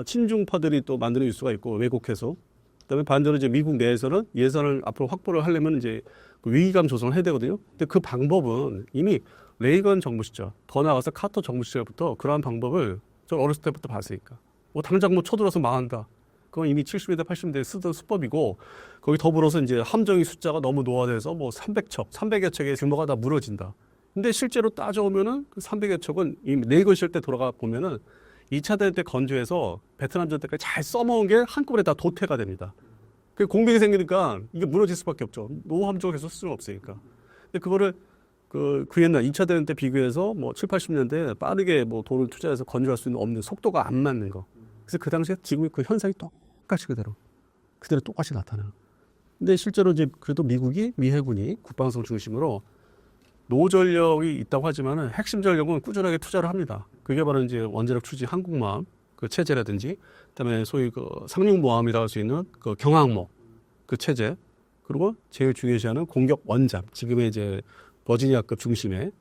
친중파들이 또 만드는 뉴스가 있고 왜곡해서 그다음에 반대로 이제 미국 내에서는 예산을 앞으로 확보를 하려면 이제 그 위기감 조성을 해야 되거든요. 근데 그 방법은 이미 레이건 정부 시절, 더 나아가서 카터 정부 시절부터 그러한 방법을 저 어렸을 때부터 봤으니까. 뭐 당장 뭐 쳐들어서 망한다. 그건 이미 70년대, 80년대에 쓰던 수법이고 거기 더불어서 이제 함정의 숫자가 너무 노화돼서 뭐 300척, 300여 척의 규모가 다 무너진다. 근데 실제로 따져오면은 그 300여 척은 이미 레이건 시절 때 돌아가 보면은 2차 대전 때 건조해서 베트남전 때까지 잘 써먹은 게 한꺼번에 다 도태가 됩니다. 그 공백이 생기니까 이게 무너질 수밖에 없죠. 노함정 계속 쓸 수는 없으니까. 근데 그거를 그 옛날 2차 대전 때 비교해서 뭐 7, 80년대 빠르게 뭐 돈을 투자해서 건조할 수 있는 없는 속도가 안 맞는 거. 그래서 그 당시에 지금 그 현상이 똑같이 그대로 똑같이 나타나요. 근데 실제로 이제 그래도 미 해군이 국방성 중심으로 노전력이 있다고 하지만은 핵심 전력은 꾸준하게 투자를 합니다. 그게 바로 이제 원자력 추진 한국모함 그 체제라든지, 그다음에 소위 그 상륙모함이라고 할 수 있는 그 경항모 그 체제, 그리고 제일 중요시하는 공격 원잠, 지금의 이제 버지니아급 중심의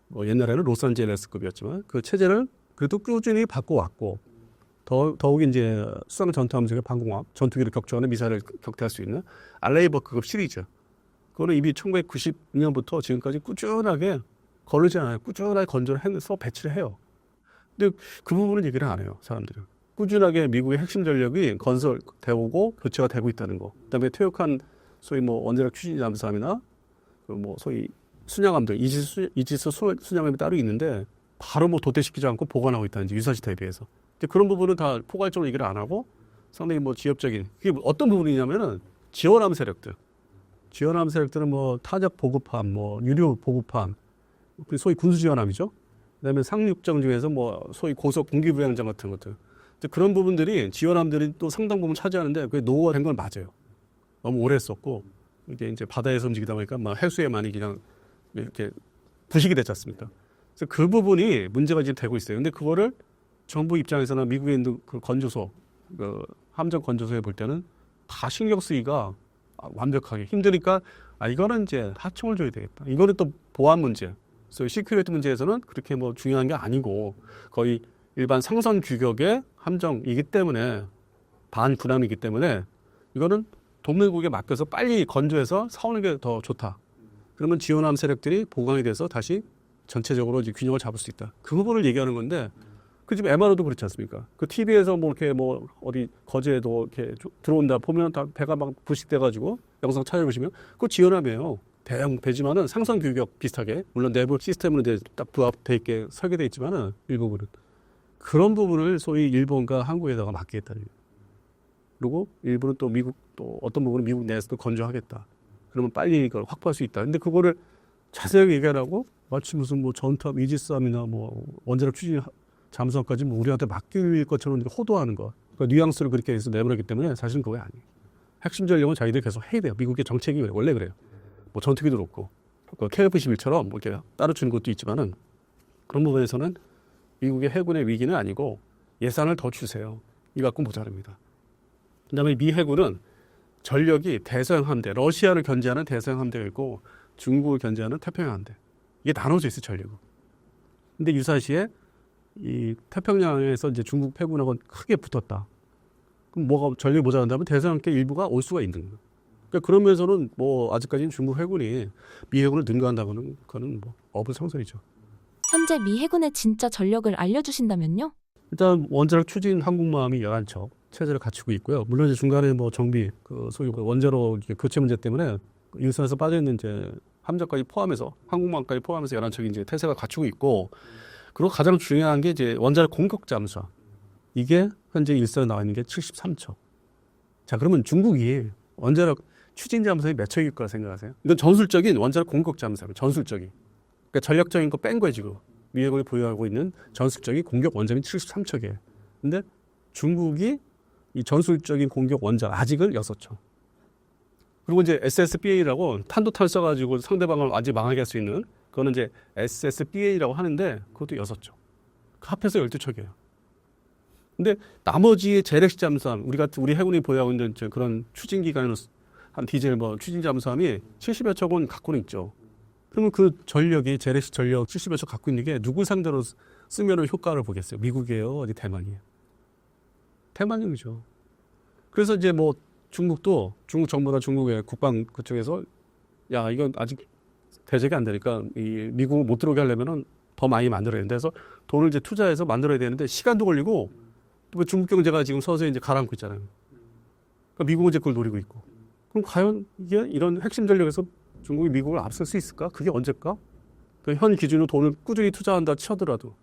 뭐 옛날에는 로스앤젤레스급이었지만 그 체제를 그래도 꾸준히 바꿔왔고, 더욱 이제 수상 전투함 방공함, 전투기를 격추하는 미사일을 격퇴할 수 있는 알레이버급 시리즈. 그거는 이미 1990년부터 지금까지 꾸준하게 거르지 않아요. 꾸준하게 건조를 해서 배치를 해요. 근데 그 부분은 얘기를 안 해요, 사람들은. 꾸준하게 미국의 핵심 전력이 건설되고 교체가 되고 있다는 거. 그다음에 퇴역한 소위 뭐 원자력 추진 잠수함이나 그 뭐 소위 순양함들, 이지스 순양함이 따로 있는데 바로 뭐 도태시키지 않고 보관하고 있다든지 유사시타에 비해서. 근데 그런 부분은 다 포괄적으로 얘기를 안 하고 상당히 뭐 지엽적인, 그게 어떤 부분이냐면은 지원함 세력들. 지원함 세력들은 뭐 타적 보급함, 뭐 유료 보급함, 소위 군수 지원함이죠. 그다음에 상륙정 중에서 뭐 소위 고속 공기부양장 같은 것들. 그런 부분들이 지원함들이 또 상당 부분 차지하는데 그게 노후가 된 건 맞아요. 너무 오래 썼고 이제 바다에서 움직이다 보니까 막 해수에 많이 그냥 이렇게 부식이 됐지 않습니까? 그래서 그 부분이 문제가 지금 되고 있어요. 근데 그거를 정부 입장에서는 미국에 있는 그 건조소, 그 함정 건조소에 볼 때는 다 신경 쓰기가 완벽하게 힘드니까 이거는 이제 하청을 줘야 되겠다. 이거는 또 보안 문제, 그래서 시큐리티 문제에서는 그렇게 뭐 중요한 게 아니고 거의 일반 상선 규격의 함정이기 때문에 반군함이기 때문에 이거는 동맹국에 맡겨서 빨리 건조해서 사오는 게 더 좋다. 그러면 지원함 세력들이 보강이 돼서 다시 전체적으로 이제 균형을 잡을 수 있다. 그 부분을 얘기하는 건데 그 지금 MRO도 그렇지 않습니까? 그 TV에서 뭐 이렇게 뭐 어디 거제도 이렇게 들어온다 보면 다 배가 막 부식돼가지고 영상 찾아보시면 그거 지원함이에요. 대형 배지만은 상선 규격 비슷하게, 물론 내부 시스템으로 이제 딱 부합돼 있게 설계돼 있지만은 일부분은 그런 부분을 소위 일본과 한국에다가 맡기겠다는 거예요. 그리고 일부는 또 미국, 또 어떤 부분은 미국 내에서도 건조하겠다. 그러면 빨리 이걸 확보할 수 있다. 근데 그거를 자세하게 얘기하라고 마치 무슨 뭐 전투함 이지스함이나 뭐 원자력 추진 잠수함까지 뭐 우리한테 맡길 것처럼 호도하는 거. 그러니까 뉘앙스를 그렇게 해서 내버렸기 때문에 사실은 그거 아니에요. 핵심 전력은 자기들이 계속 해야 돼요. 미국의 정책이 원래 그래요. 뭐 전투기도 그렇고 KF-11처럼 뭐 이렇게 따로 주는 것도 있지만은 그런 부분에서는 미국의 해군의 위기는 아니고 예산을 더 주세요. 이 갖고 모자랍니다. 그다음에 미 해군은 전력이 대서양 함대, 러시아를 견제하는 대서양 함대가 있고 중국을 견제하는 태평양 함대. 이게 나눠져 있어요, 전력은. 근데 유사시에 이 태평양에서 이제 중국 해군하고 크게 붙었다. 그럼 뭐가 전력이 모자란다면 대서양계 일부가 올 수가 있는 거예요. 그러니까 그러면서는 뭐 아직까지는 중국 해군이 미 해군을 능가한다고는 그거는 뭐 어불성설이죠. 현재 미 해군의 진짜 전력을 알려주신다면요? 일단 원자력 추진 항공모함이 11척 체제를 갖추고 있고요. 물론 이제 중간에 뭐 정비, 그 소위 원자로 교체 문제 때문에 일선에서 빠져 있는 이제 함정까지 포함해서 항공모함까지 포함해서 11척이 이제 태세가 갖추고 있고, 그리고 가장 중요한 게 이제 원자력 공격 잠수함. 이게 현재 일선에 나와 있는 게 73척. 자, 그러면 중국이 원자력 추진 잠수함이 몇 척일 거라 생각하세요? 이건 전술적인 원자력 공격 잠수함, 전술적인. 그러니까 전략적인 거 뺀 거예요, 지금. 미 해군이 보유하고 있는 전술적인 공격 원잠이 73척이에요. 근데 중국이 이 전술적인 공격 원잠 아직은 6척. 그리고 이제 SSBA라고 탄도탄 써가지고 상대방을 아직 망하게 할 수 있는, 그거는 이제 SSBA라고 하는데 그것도 6척. 합해서 12척이에요. 근데 나머지 재래식 잠수함, 우리 해군이 보유하고 있는 그런 추진 기관으로 한 디젤 뭐 추진 잠수함이 70여 척은 갖고는 있죠. 그러면 그 전력이 재래식 전력 70여 척 갖고 있는 게 누구 상대로 쓰면 효과를 보겠어요? 미국이에요? 어디 대만이에요? 대만형이죠. 그래서 이제 뭐 중국도 중국 정부나 중국의 국방 그쪽에서 야, 이건 아직 대적이 안 되니까 이 미국을 못 들어오게 하려면은 더 많이 만들어야 된다 해서 돈을 이제 투자해서 만들어야 되는데 시간도 걸리고, 또 중국 경제가 지금 서서히 이제 가라앉고 있잖아요. 그러니까 미국은 이제 그걸 노리고 있고. 그럼 과연 이게 이런 핵심 전력에서 중국이 미국을 앞설 수 있을까? 그게 언제일까? 그러니까 현 기준으로 돈을 꾸준히 투자한다 치더라도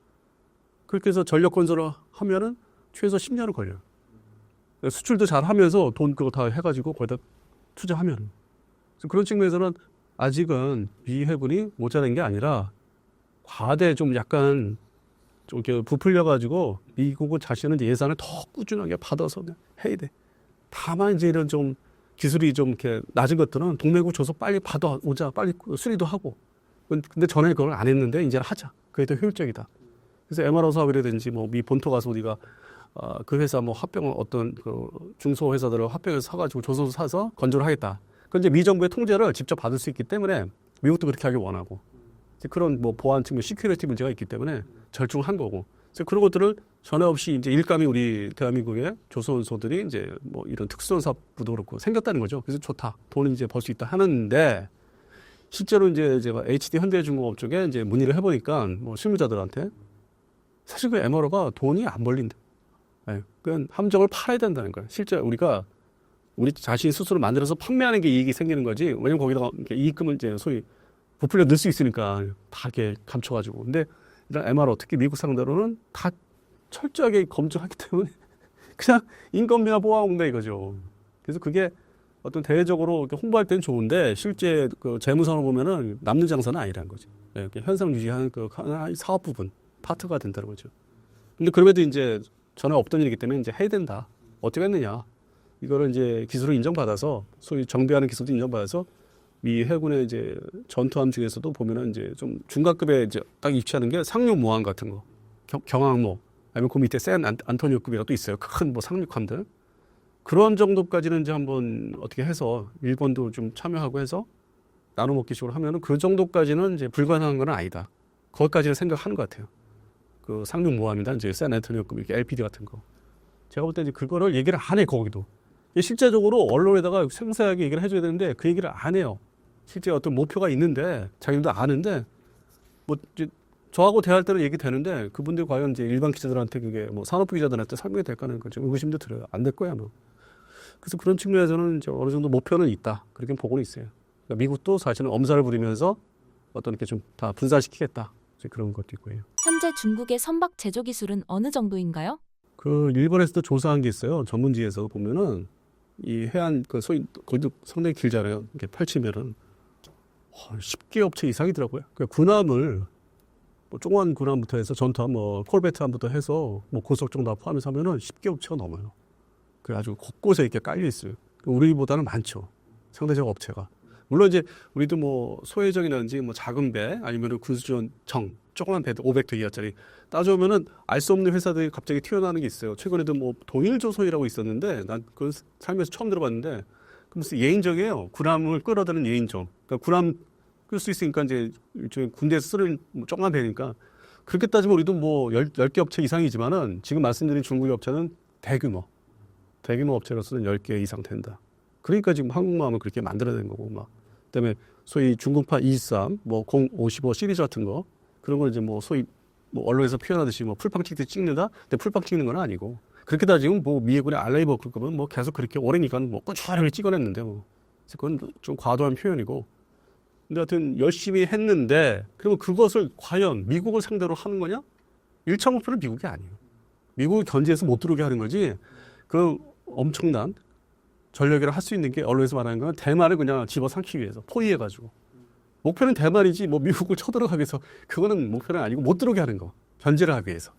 그렇게 해서 전력 건설을 하면은 최소 10년은 걸려요. 수출도 잘 하면서 돈 그거 다 해가지고 거기다 투자하면. 그래서 그런 측면에서는 아직은 미 해군이 모자란 게 아니라 과대 좀 약간 좀 이렇게 부풀려가지고 미국은 자신은 예산을 더 꾸준하게 받아서 해야 돼. 다만 이제 이런 좀 기술이 좀 이렇게 낮은 것들은 동맹국 줘서 빨리 받아오자, 빨리 수리도 하고. 근데 전에 그걸 안 했는데 이제는 하자. 그게 더 효율적이다. 그래서 MRO 사업이라든지 뭐 미 본토 가서 우리가 그 회사 뭐 합병 어떤 그 중소 회사들을 합병해서 사가지고 조선소 사서 건조를 하겠다. 그건 이제 미 정부의 통제를 직접 받을 수 있기 때문에 미국도 그렇게 하길 원하고, 이제 그런 뭐 보안 측면, 시큐리티 문제가 있기 때문에 절충한 거고. 그래서 그런 것들을 전에 없이 이제 일감이 우리 대한민국의 조선소들이 이제 뭐 이런 특수선 사업부도 그렇고 생겼다는 거죠. 그래서 좋다. 돈을 이제 벌 수 있다 하는데, 실제로 이제 제가 HD 현대중공업 쪽에 이제 문의를 해보니까 뭐 실무자들한테 사실 그 MRO가 돈이 안 벌린다. 네, 그냥 함정을 팔아야 된다는 거예요. 실제 우리 자신이 스스로 만들어서 판매하는 게 이익이 생기는 거지. 왜냐면 거기다가 이익금을 이제 소위 부풀려 넣을 수 있으니까 다 이렇게 감춰가지고. 근데 이런 MRO 특히 미국 상대로는 다 철저하게 검증하기 때문에 그냥 인건비나 뽑아먹는다 이거죠. 그래서 그게 어떤 대외적으로 이렇게 홍보할 때는 좋은데 실제 그 재무상으로 보면은 남는 장사는 아니라는 거죠. 네, 현상 유지하는 그 하나의 사업 부분 파트가 된다는 거죠. 근데 그럼에도 이제 전에 없던 일이기 때문에 이제 해야 된다. 어떻게 했느냐? 이거를 이제 기술을 인정받아서 소위 정비하는 기술도 인정받아서 미 해군의 이제 전투함 중에서도 보면은 이제 좀 중간급에 이제 딱 입치하는 게 상륙 모함 같은 거, 경항모, 아니면 그 밑에 샌 안토니오급이라고 또 있어요. 큰 뭐 상륙함들. 그런 정도까지는 이제 한번 어떻게 해서 일본도 좀 참여하고 해서 나눠 먹기식으로 하면은 그 정도까지는 이제 불가능한 건 아니다. 거기까지는 생각하는 것 같아요. 그 상륙 모함이나 이제 샌 안토니오급 이렇게 LPD 같은 거. 제가 볼 때 이제 그거를 얘기를 안 해, 거기도. 실제적으로 언론에다가 상세하게 얘기를 해줘야 되는데 그 얘기를 안 해요. 실제 어떤 목표가 있는데 자기들도 아는데 뭐 이제 저하고 대화할 때는 얘기 되는데 그분들 과연 이제 일반 기자들한테 그게 뭐 산업부 기자들한테 설명이 될까는 좀 의구심도 들어요. 안 될 거야 아마. 그래서 그런 측면에서는 이제 어느 정도 목표는 있다. 그렇게 보고는 있어요. 그러니까 미국도 사실은 엄살을 부리면서 어떤 이렇게 좀 다 분산시키겠다. 그런 것도 있고요. 현재 중국의 선박 제조 기술은 어느 정도인가요? 그 일본에서도 조사한 게 있어요. 전문지에서 보면은 이 해안 그 소위 거기도 상당히 길잖아요. 이렇게 펼치면은 10개 업체 이상이더라고요. 그러니까 군함을 뭐 조그만 군함부터 해서 전투함, 뭐 콜베트함부터 해서 뭐 고속정 다 포함해서 하면은 10개 업체가 넘어요. 그 아주 곳곳에 이렇게 깔려 있어요. 우리보다는 많죠. 상대적 업체가. 물론 이제 우리도 뭐 소해정이라든지 뭐 작은 배 아니면은 군수지원 정 조그만 배들 500대기짜리 따져보면은 알 수 없는 회사들이 갑자기 튀어나오는 게 있어요. 최근에도 뭐 동일조선이라고 있었는데 난 그건 살면서 처음 들어봤는데 그 무슨 예인정이에요. 군함을 끌어다는 예인정. 그러니까 군함 끌 수 있으니까 이제 일종의 군대에서 쓰는 뭐 조그만 배니까 그렇게 따지면 우리도 뭐 10개 업체 이상이지만은 지금 말씀드린 중국의 업체는 대규모 업체로서는 10개 이상 된다. 그러니까 지금 한국마음을 그렇게 만들어낸 거고 막 그다음에 소위 중국파 223, 뭐 055 시리즈 같은 거 그런 걸 이제 뭐 소위 뭐 언론에서 표현하듯이 뭐 풀빵 찍는다. 근데 풀빵 찍는 건 아니고 그렇게 따지면 뭐 미해군의 알레이버 그럴 거면 뭐 계속 그렇게 오래니까 뭐 꾸준하게 찍어냈는데 뭐 그건 좀 과도한 표현이고. 근데 하여튼 열심히 했는데 그러면 그것을 과연 미국을 상대로 하는 거냐? 1차 목표는 미국이 아니에요. 미국을 견제해서 못 들어오게 하는 거지. 그 엄청난 전력이라 할 수 있는 게 언론에서 말하는 건 대만을 그냥 집어삼키기 위해서 포위해가지고 목표는 대만이지 뭐 미국을 쳐들어가기 위해서 그거는 목표는 아니고 못 들어오게 하는 거 견제를 하기 위해서.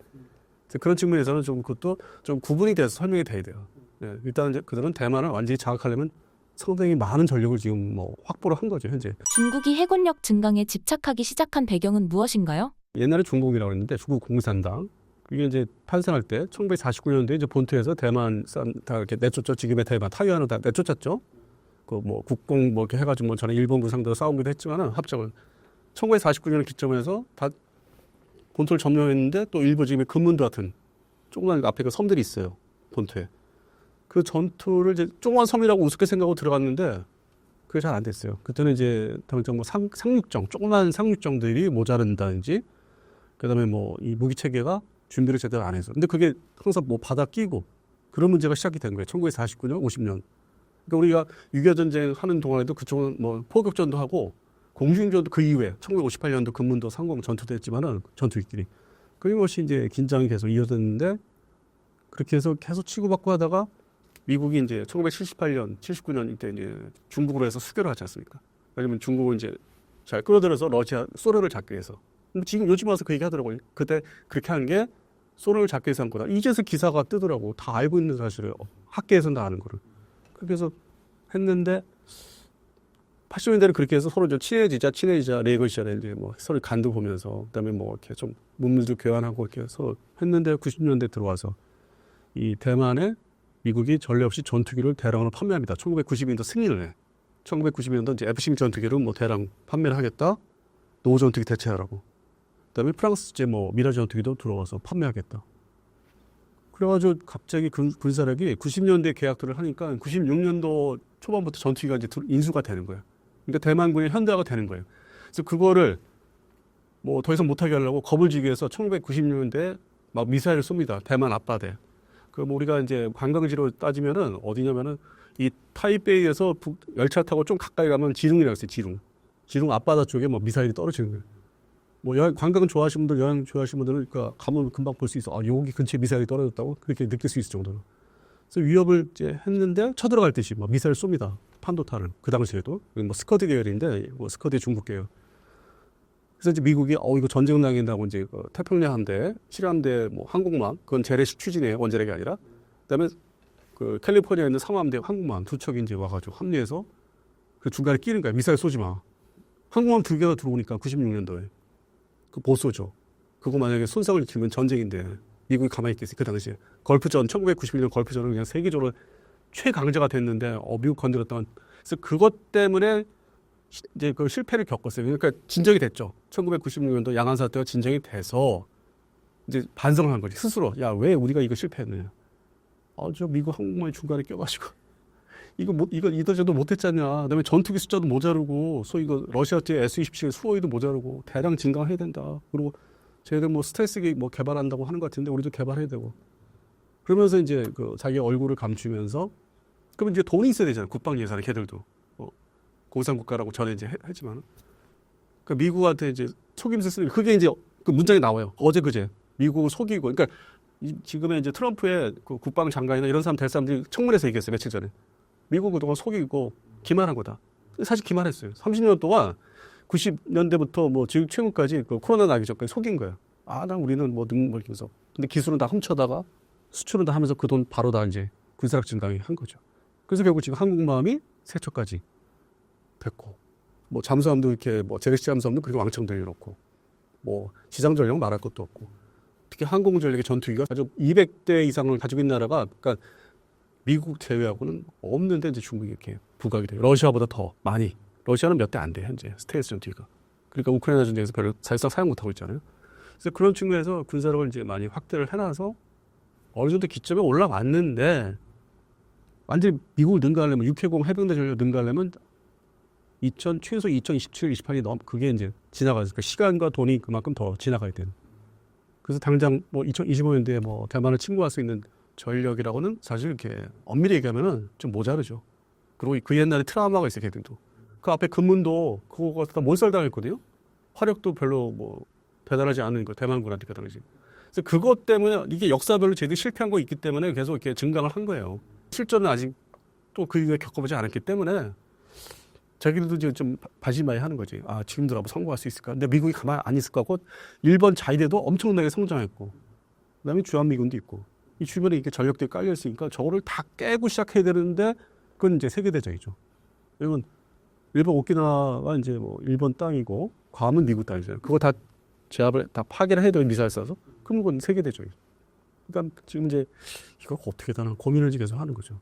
그래서 그런 측면에서는 좀 그것도 좀 구분이 돼서 설명이 돼야 돼요. 네, 일단 이제 그들은 대만을 완전히 장악하려면 상당히 많은 전력을 지금 뭐 확보를 한 거죠 현재. 중국이 해군력 증강에 집착하기 시작한 배경은 무엇인가요? 옛날에 중공이라고 했는데 중국 공산당 이게 이제 탄생할 때 1949년도에 이제 본토에서 대만 다 이렇게 내쫓죠. 지금의 대만 타이완을 다 내쫓았죠. 그 뭐 국공 뭐 이렇게 해가지고 뭐 전에 일본군 상대로 싸우기도 했지만은 합작을 1949년을 기점해서 다 본토를 점령했는데 또 일부 지금의 금문도 같은 조그만 앞에 그 섬들이 있어요 본토에. 그 전투를 이제 조그만 섬이라고 우습게 생각하고 들어갔는데 그게 잘 안 됐어요. 그때는 이제 당장 뭐 상륙정 조그만 상륙정들이 모자른다든지 그다음에 뭐 이 무기 체계가 준비를 제대로 안 해서. 근데 그게 항상 뭐 바다 끼고 그런 문제가 시작이 된 거예요. 1949년, 50년. 그러니까 우리가 6.25 전쟁 하는 동안에도 그쪽은 뭐 포격전도 하고 공중전도 그 이후에 1958년도 금문도 상공 전투도 했지만은 전투기끼리. 끊임없이 이제 긴장이 계속 이어졌는데 그렇게 해서 계속 치고받고 하다가 미국이 이제 1978년, 79년 이때 이제 중국으로 해서 수교를 하지 않습니까? 왜냐면 중국은 이제 잘 끌어들여서 러시아, 소련을 잡기 위해서. 지금 요즘 와서 그 얘기 하더라고요. 그때 그렇게 한 게 소련을 잡기 위해서 한 거다. 이제서 기사가 뜨더라고. 다 알고 있는 사실을. 학계에서는 다 아는 거를. 그렇게 해서 했는데 80년대는 그렇게 해서 서로 좀 친해지자 레이건 시절에 이제 뭐 서로 간도 보면서 그다음에 뭐 이렇게 좀 문물도 교환하고 이렇게 해서 했는데 90년대 들어와서 이 대만에 미국이 전례 없이 전투기를 대량으로 판매합니다. 1992년도 승인을 해. 1992년도 이제 F-16 전투기를 뭐 대량 판매를 하겠다. 노후 전투기 대체하라고. 그다음에 프랑스 이제 뭐 미라지 전투기도 들어와서 판매하겠다. 그래가지고 갑자기 군사력이 90년대 계약들을 하니까 96년도 초반부터 전투기가 이제 인수가 되는 거예요. 그러니까 대만군이 현대화가 되는 거예요. 그래서 그거를 뭐 더 이상 못하게 하려고 겁을 주기 위해서 1996년대에 막 미사일을 쏩니다. 대만 앞바다에. 그럼 우리가 이제 관광지로 따지면은 어디냐면은 이 타이베이에서 열차 타고 좀 가까이 가면 지룽이라고 있어요. 지룽 앞바다 쪽에 뭐 미사일이 떨어지는 거예요. 뭐 관광 좋아하시는 분들, 여행 좋아하시는 분들은 그러니까 가면 금방 볼 수 있어. 아, 여기 근처에 미사일이 떨어졌다고 그렇게 느낄 수 있을 정도로. 그래서 위협을 이제 했는데 쳐들어갈 듯이 막 미사일 쏩니다. 판도탄을 그 당시에도 뭐 스커드 계열인데 뭐 스커드 중국 계열. 그래서 이제 미국이 이거 전쟁 당한다고 이제 그 태평양 함대, 실함대 뭐 항공모함 그건 재래식 추진이에요. 원자력이 아니라. 그다음에 그 캘리포니아에 있는 상함대 항공모함 두 척이 이제 와가지고 합류해서 그 중간에 끼는 거야. 미사일 쏘지 마. 항공모함 두 개가 들어오니까 96년도에. 그 보수죠. 그거 만약에 손상을 입히면 전쟁인데 미국이 가만히 있겠어요. 그 당시에 걸프전 1991년 걸프전은 그냥 세계적으로 최강자가 됐는데 미국 건드렸던. 그래서 그것 때문에 이제 그 실패를 겪었어요. 그러니까 진정이 됐죠. 1996년도 양안 사태가 진정이 돼서 이제 반성을 한 거지 스스로. 야, 왜 우리가 이거 실패했느냐. 저 미국 항공모함이 중간에 껴가지고 이거 이도저도 못했잖냐. 그다음에 전투기 숫자도 모자르고, 소위 이거 러시아제 S-27 수호위도 모자르고 대량 증강해야 된다. 그리고 쟤들 뭐 스트레스기 뭐 개발한다고 하는 것 같은데 우리도 개발해야 되고. 그러면서 이제 그 자기 얼굴을 감추면서 그러면 이제 돈이 있어야 되잖아요. 국방 예산에 걔들도 공산국가라고 전에 이제 했지만, 그러니까 미국한테 이제 속임수 쓰는 그게 이제 그 문장이 나와요. 어제 그제 미국을 속이고, 그러니까 지금의 이제 트럼프의 그 국방 장관이나 이런 사람 될 사람들이 청문회에서 얘기했어요. 며칠 전에. 미국을 그동안 속이고 기만한 거다. 사실 기만했어요. 30년 동안 90년대부터 뭐 지금 최근까지 그 코로나 나기 전까지 속인 거야. 난 우리는 뭐 이러면서. 근데 기술은 다 훔쳐다가 수출은 다 하면서 그 돈 바로 다 이제 군사력 증강이 한 거죠. 그래서 결국 지금 항공모함이 세척까지 됐고, 뭐 잠수함도 이렇게 뭐 재래식 잠수함도 그렇게 왕창 들여놓고, 뭐 지상 전력 말할 것도 없고, 특히 항공 전력의 전투기가 아주 200대 이상을 가지고 있는 나라가, 그러니까 미국 제외하고는 없는데 이제 중국이 이렇게 부각이 돼요. 러시아보다 더 많이. 러시아는 몇 대 안 돼, 현재 스텔스 전투기가. 그러니까 우크라이나 전쟁에서 별로 사실상 사용 못하고 있잖아요. 그래서 그런 측면에서 군사력을 이제 많이 확대를 해놔서 어느 정도 기점에 올라왔는데, 완전히 미국을 능가하려면, 육해공 해병대 전력 능가하려면 최소 2027, 28이 그게 이제 지나가니까 그러니까 시간과 돈이 그만큼 더 지나가야 되는. 그래서 당장 뭐 2025년도에 뭐 대만을 침공할 수 있는 전력이라고는 사실 이렇게 엄밀히 얘기하면은 좀 모자르죠. 그리고 그 옛날에 트라우마가 있어요, 걔들도. 그 앞에 금문도 그거 다 몰살당했거든요. 화력도 별로 뭐 대단하지 않은 거, 대만군한테 그 당시. 그래서 그것 때문에 이게 역사별로 쟤들이 실패한 거 있기 때문에 계속 이렇게 증강을 한 거예요. 실전은 아직 또 그 이후에 겪어보지 않았기 때문에 자기들도 지금 좀 바지마이 하는 거지. 지금들하고 성공할 수 있을까? 근데 미국이 가만히 안 있을 거고, 일본 자위대도 엄청나게 성장했고, 그다음에 주한미군도 있고, 이 주변에 이렇게 전력들이 깔려 있으니까 저거를 다 깨고 시작해야 되는데, 그건 이제 세계대전이죠. 왜냐면 일본 오키나와가 이제 뭐 일본 땅이고, 괌은 미국 땅이잖아요. 그거 다 제압을 다 파괴를 해야 돼요, 미사일 쏴서. 그럼 그건 세계대전이죠. 그러니까 지금 이제 이거 어떻게 되나 고민을 계속 하는 거죠.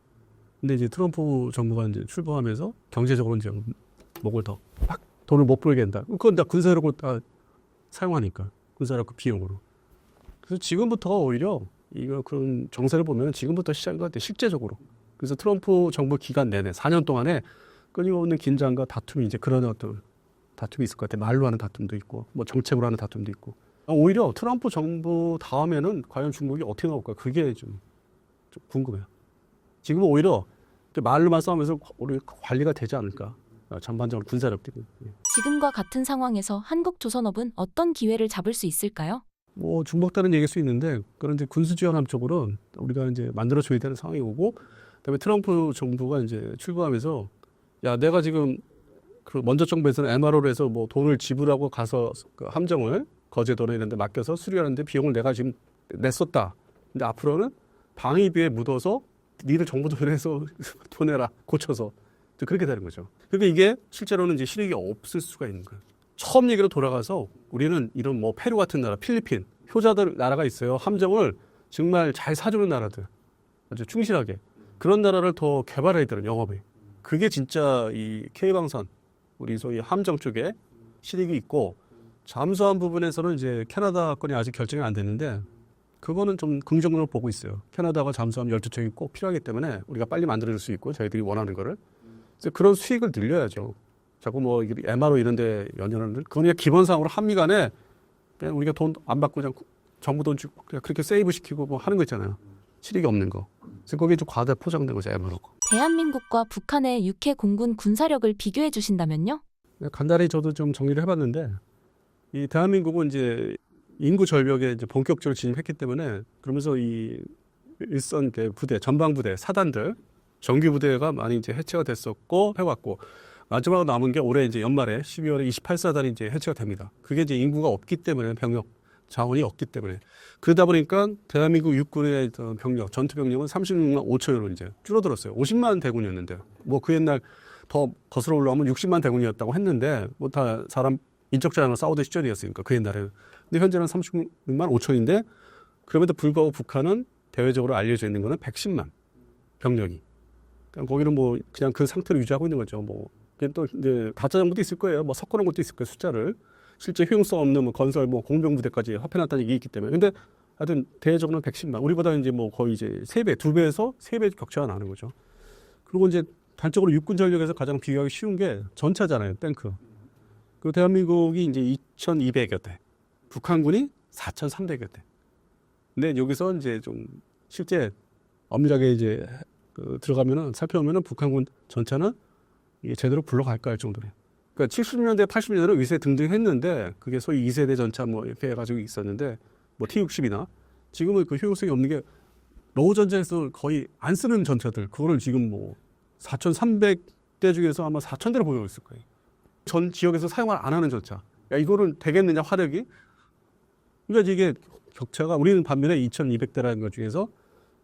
근데 이제 트럼프 정부가 이제 출범하면서 경제적으로 이제 목을 더 막 돈을 못 벌게 한다. 그건 다 군사력을 다 사용하니까, 군사력 그 비용으로. 그래서 지금부터 오히려 이거 그런 정세를 보면 지금부터 시작인 것 같아요, 실제적으로. 그래서 트럼프 정부 기간 내내 4년 동안에 끊임없는 긴장과 다툼이 이제 그런 어떤 다툼이 있을 것 같아요. 말로 하는 다툼도 있고, 뭐 정책으로 하는 다툼도 있고. 오히려 트럼프 정부 다음에는 과연 중국이 어떻게 나올까? 그게 좀 궁금해요. 지금은 오히려 말로만 싸우면서 우리 관리가 되지 않을까? 전반적으로 군사력들이. 지금과 같은 상황에서 한국조선업은 어떤 기회를 잡을 수 있을까요? 뭐 중복되는 얘기일 수 있는데, 그런 이제 군수 지원함 쪽으로 우리가 이제 만들어줘야 되는 상황이 오고, 그다음에 트럼프 정부가 이제 출범하면서 내가 지금 그 먼저 정부에서는 MRO로 해서 뭐 돈을 지불하고 가서 그 함정을 거제도나 이런 데 맡겨서 수리하는데 비용을 내가 지금 냈었다. 근데 앞으로는 방위비에 묻어서 니를 정부 돈에서 돈 내라, 고쳐서. 그렇게 되는 거죠. 그러니까 이게 실제로는 이제 실익이 없을 수가 있는 거예요. 처음 얘기로 돌아가서 우리는 이런 뭐 페루 같은 나라, 필리핀, 효자들 나라가 있어요. 함정을 정말 잘 사주는 나라들. 아주 충실하게. 그런 나라를 더 개발해야 되는 영업이. 그게 진짜 이 K방선, 우리 소위 함정 쪽에 실익이 있고, 잠수함 부분에서는 이제 캐나다 건이 아직 결정이 안 됐는데, 그거는 좀 긍정적으로 보고 있어요. 캐나다가 잠수함 12척이 꼭 필요하기 때문에 우리가 빨리 만들어줄 수 있고, 저희들이 원하는 거를. 그래서 그런 수익을 늘려야죠. 자꾸 뭐 MRO 이런 데 연연하는, 그건 그냥 기본상으로 한미 간에 그냥 우리가 돈 안 받고 그냥 정부 돈 주고 그냥 그렇게 세이브 시키고 뭐 하는 거 있잖아요. 실익이 없는 거. 그래서 거기에 좀 과다 포장된 거죠, MRO가. 대한민국과 북한의 육해 공군 군사력을 비교해 주신다면요? 간단히 저도 좀 정리를 해봤는데, 이 대한민국은 이제 인구 절벽에 이제 본격적으로 진입했기 때문에, 그러면서 이 일선 부대, 전방 부대, 사단들, 정규 부대가 많이 이제 해체가 됐었고 해왔고, 마지막으로 남은 게 올해 이제 연말에 12월에 28사단이 이제 해체가 됩니다. 그게 이제 인구가 없기 때문에, 병력 자원이 없기 때문에. 그러다 보니까 대한민국 육군의 병력, 전투 병력은 36만 5천여로 이제 줄어들었어요. 50만 대군이었는데, 뭐 그 옛날 더 거슬러 올라오면 60만 대군이었다고 했는데, 뭐 다 사람 인적 자원으로 싸우던 시절이었으니까 그 옛날에. 근데 현재는 36만 5천인데, 그럼에도 불구하고 북한은 대외적으로 알려져 있는 거는 110만 병력이. 그러니까 거기는 뭐 그냥 그 상태로 유지하고 있는 거죠. 뭐 또 이제 가짜 정보도 있을 거예요. 뭐 섞어놓은 것도 있을 거예요. 숫자를 실제 효용성 없는 뭐 건설 뭐 공병 부대까지 합해놨다는 얘기 있기 때문에. 근데 하여튼 대외적으로는 110만. 우리보다 이제 뭐 거의 이제 3배, 2배에서 3배 격차가 나는 거죠. 그리고 이제 단적으로 육군 전력에서 가장 비교하기 쉬운 게 전차잖아요. 탱크. 그 대한민국이 이제 2,200여 대, 북한군이 4,300여 대. 근데 여기서 이제 좀 실제 엄밀하게 이제 들어가면은 살펴보면은 북한군 전차는 이게 제대로 굴러갈까 할 정도로. 그러니까 70년대, 80년대는 위세 등등 했는데, 그게 소위 2세대 전차 뭐 이렇게 해가지고 있었는데, 뭐 T-60이나 지금은 그 효용성이 없는 게 러우 전차에서 거의 안 쓰는 전차들, 그거를 지금 뭐 4,300대 중에서 아마 4,000대를 보유하고 있을 거예요. 전 지역에서 사용을 안 하는 전차. 야, 이거는 되겠느냐 화력이? 그러니까 이게 격차가 우리는 반면에 2,200대라는 것 중에서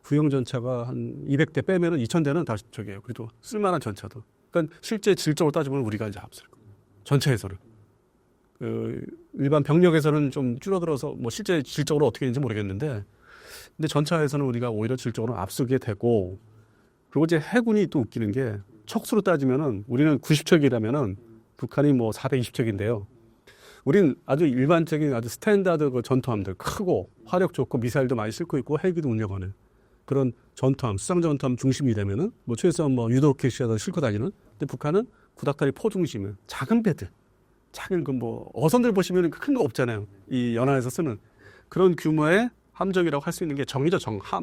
구형 전차가 한 200대 빼면은 2,000대는 다 저기예요. 그래도 쓸만한 전차도. 그러니까 실제 질적으로 따지면 우리가 이제 앞설 거예요. 전차에서는. 그 일반 병력에서는 좀 줄어들어서 뭐 실제 질적으로 어떻게 되는지 모르겠는데, 근데 전차에서는 우리가 오히려 질적으로 앞서게 되고, 그리고 이제 해군이 또 웃기는 게 척수로 따지면은 우리는 90척이라면은 북한이 뭐 420척인데요. 우리는 아주 일반적인 아주 스탠다드 그 전투함들 크고 화력 좋고 미사일도 많이 싣고 있고 헬기도 운영하는 그런 전투함, 수상 전투함 중심이 되면은 뭐 최소한 뭐 유도로켓이라도 싣고 다니는. 근데 북한은 구닥다리 포 중심은 작은 배들, 작은 그 뭐 어선들 보시면 큰 거 없잖아요. 이 연안에서 쓰는 그런 규모의 함정이라고 할 수 있는 게 정이죠.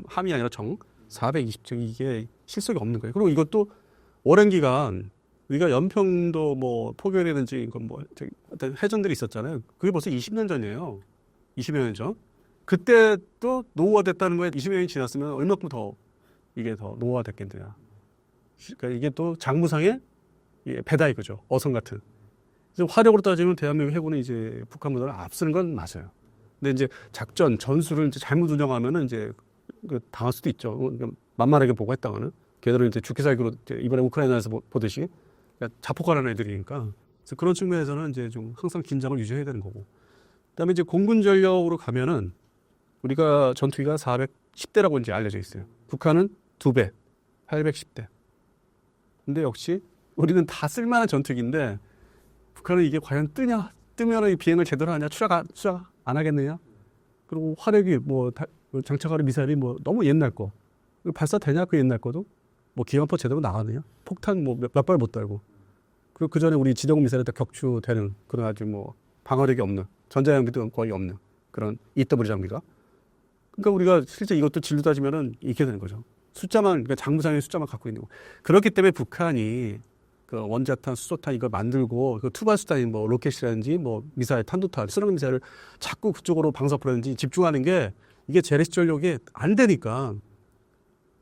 함이 아니라 정. 420척 이게 실속이 없는 거예요. 그리고 이것도 오랜 기간 우리가 연평도 뭐 포교라든지 이건 뭐 어떤 해전들이 있었잖아요. 그게 벌써 20년 전이에요. 20여 년 전. 그때 또 노후화됐다는 거에 20여 년이 지났으면 얼마큼 더 이게 더 노후화됐겠느냐. 그러니까 이게 또 장무상의 배다 이거죠. 어선 같은. 그래서 화력으로 따지면 대한민국 해군은 이제 북한보다는 앞서는 건 맞아요. 근데 이제 작전, 전술을 이제 잘못 운영하면은 이제 그 당할 수도 있죠. 그러니까 만만하게 보고 했다가는 걔들은 이제 죽기 살기로 이번에 우크라이나에서 보듯이 그러니까 자폭하는 애들이니까. 그래서 그런 측면에서는 이제 좀 항상 긴장을 유지해야 되는 거고. 그다음에 이제 공군 전력으로 가면은 우리가 전투기가 410대라고 이제 알려져 있어요. 북한은 2배, 810대. 근데 역시 우리는 다 쓸만한 전투기인데 북한은 이게 과연 뜨면 비행을 제대로 하냐, 추락 안 하겠느냐. 그리고 화력이 뭐 장착하는 미사일이 뭐 너무 옛날 거. 발사되냐 그 옛날 거도. 뭐 기관포 제대로 나가느냐. 폭탄 뭐 몇 발 못 달고. 그 전에 우리 지대공 미사일에 다 격추되는 그런 아주 뭐 방어력이 없는 전자장비도 거의 없는 그런 EW 장비가. 그러니까 우리가 실제 이것도 진로 따지면은 이렇게 되는 거죠. 숫자만, 그러니까 장부상의 숫자만 갖고 있는 거. 그렇기 때문에 북한이 그 원자탄, 수소탄 이걸 만들고 그 투발수탄인 뭐 로켓이라든지 뭐 미사일, 탄도탄, 순항 미사일을 자꾸 그쪽으로 방사포라든지 집중하는 게 이게 재래식 전력이 안 되니까.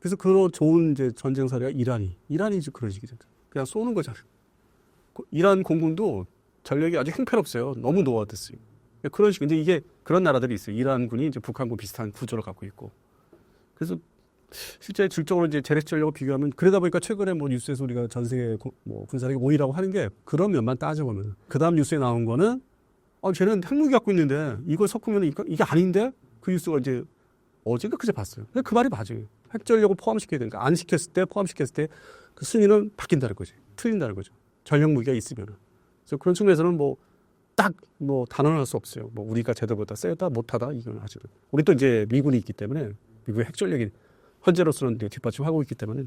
그래서 그런 좋은 이제 전쟁 사례가 이란이 이제 그런 식이죠. 그냥 쏘는 거잖아요. 이란 공군도 전력이 아주 형편없어요. 너무 노화됐어요. 그런 식, 이제 이게 그런 나라들이 있어요. 이란군이 이제 북한군 비슷한 구조를 갖고 있고. 그래서 실제 질적으로 이제 재래식 전력을 비교하면 그러다 보니까 최근에 뭐 뉴스에서 우리가 전 세계 뭐 군사력이 5위라고 하는 게 그런 면만 따져보면 그 다음 뉴스에 나온 거는 쟤는 핵무기 갖고 있는데 이걸 섞으면 이게 아닌데 그 뉴스가 이제 어제가 그제 봤어요. 그 말이 맞아요. 핵 전력을 포함시켜야 되니까 안 시켰을 때 포함시켰을 때 그 순위는 바뀐다는 거지. 틀린다는 거죠. 전력 무기가 있으면은. 그래서 그런 측면에서는 뭐 딱 뭐 단언할 수 없어요. 뭐 우리가 제대로보다 세다 못하다 이건 사실은. 우리 또 이제 미군이 있기 때문에 미국의 핵 전력이 현재로서는 뒷받침하고 있기 때문에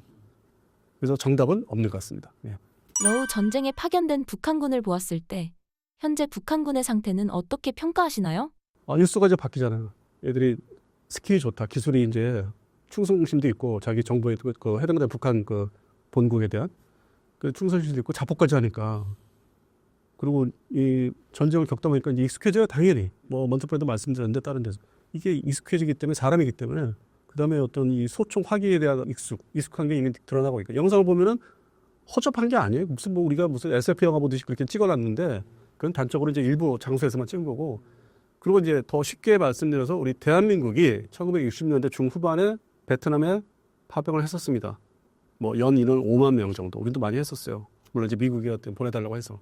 그래서 정답은 없는 것 같습니다. 예. 러우 전쟁에 파견된 북한군을 보았을 때 현재 북한군의 상태는 어떻게 평가하시나요? 뉴스가 이제 바뀌잖아요. 애들이 스킬이 좋다. 기술이 이제 충성심도 있고 자기 정부에 그 해당된 북한 그 본국에 대한 그 충성심도 있고 자폭까지 하니까. 그리고 이 전쟁을 겪다 보니까 이제 익숙해져요. 당연히. 뭐 먼저부터 말씀드렸는데 다른 데서 이게 익숙해지기 때문에 사람이기 때문에 그다음에 어떤 이 소총 화기에 대한 익숙한 게 이미 드러나고 있고 영상을 보면은 허접한 게 아니에요. 무슨 뭐 우리가 무슨 SF 영화 보듯이 그렇게 찍어놨는데 그건 단적으로 이제 일부 장소에서만 찍은 거고. 그리고 이제 더 쉽게 말씀드려서 우리 대한민국이 1960년대 중후반에 베트남에 파병을 했었습니다. 뭐 연 인원 5만 명 정도. 우리도 많이 했었어요. 물론 이제 미국이 어떤 보내달라고 해서.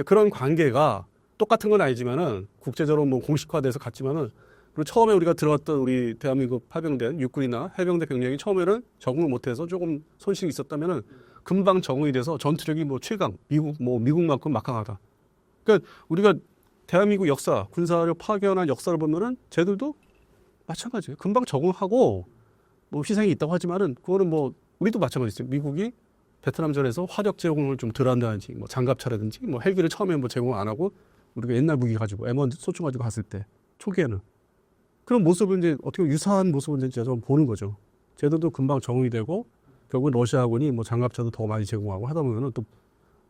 그런 관계가 똑같은 건 아니지만은 국제적으로 뭐 공식화돼서 갔지만은 그리고 처음에 우리가 들어왔던 우리 대한민국 파병된 육군이나 해병대 병력이 처음에는 적응을 못해서 조금 손실이 있었다면은 금방 적응이 돼서 전투력이 뭐 최강, 미국만큼 막강하다. 그러니까 우리가 대한민국 역사, 군사력 파견한 역사를 보면은 쟤들도 마찬가지예요. 금방 적응하고 뭐 희생이 있다고 하지만은 그거는 뭐 우리도 마찬가지예요. 미국이 베트남전에서 화력 제공을 좀 덜 한다든지 뭐 장갑차라든지 뭐 헬기를 처음에 뭐 제공 안 하고 우리가 옛날 무기 가지고 M1 소총 가지고 갔을 때 초기에는 그런 모습을 이제 어떻게 보면 유사한 모습을 이제 좀 보는 거죠. 쟤들도 금방 적응이 되고 결국은 러시아군이 뭐 장갑차도 더 많이 제공하고 하다 보면은 또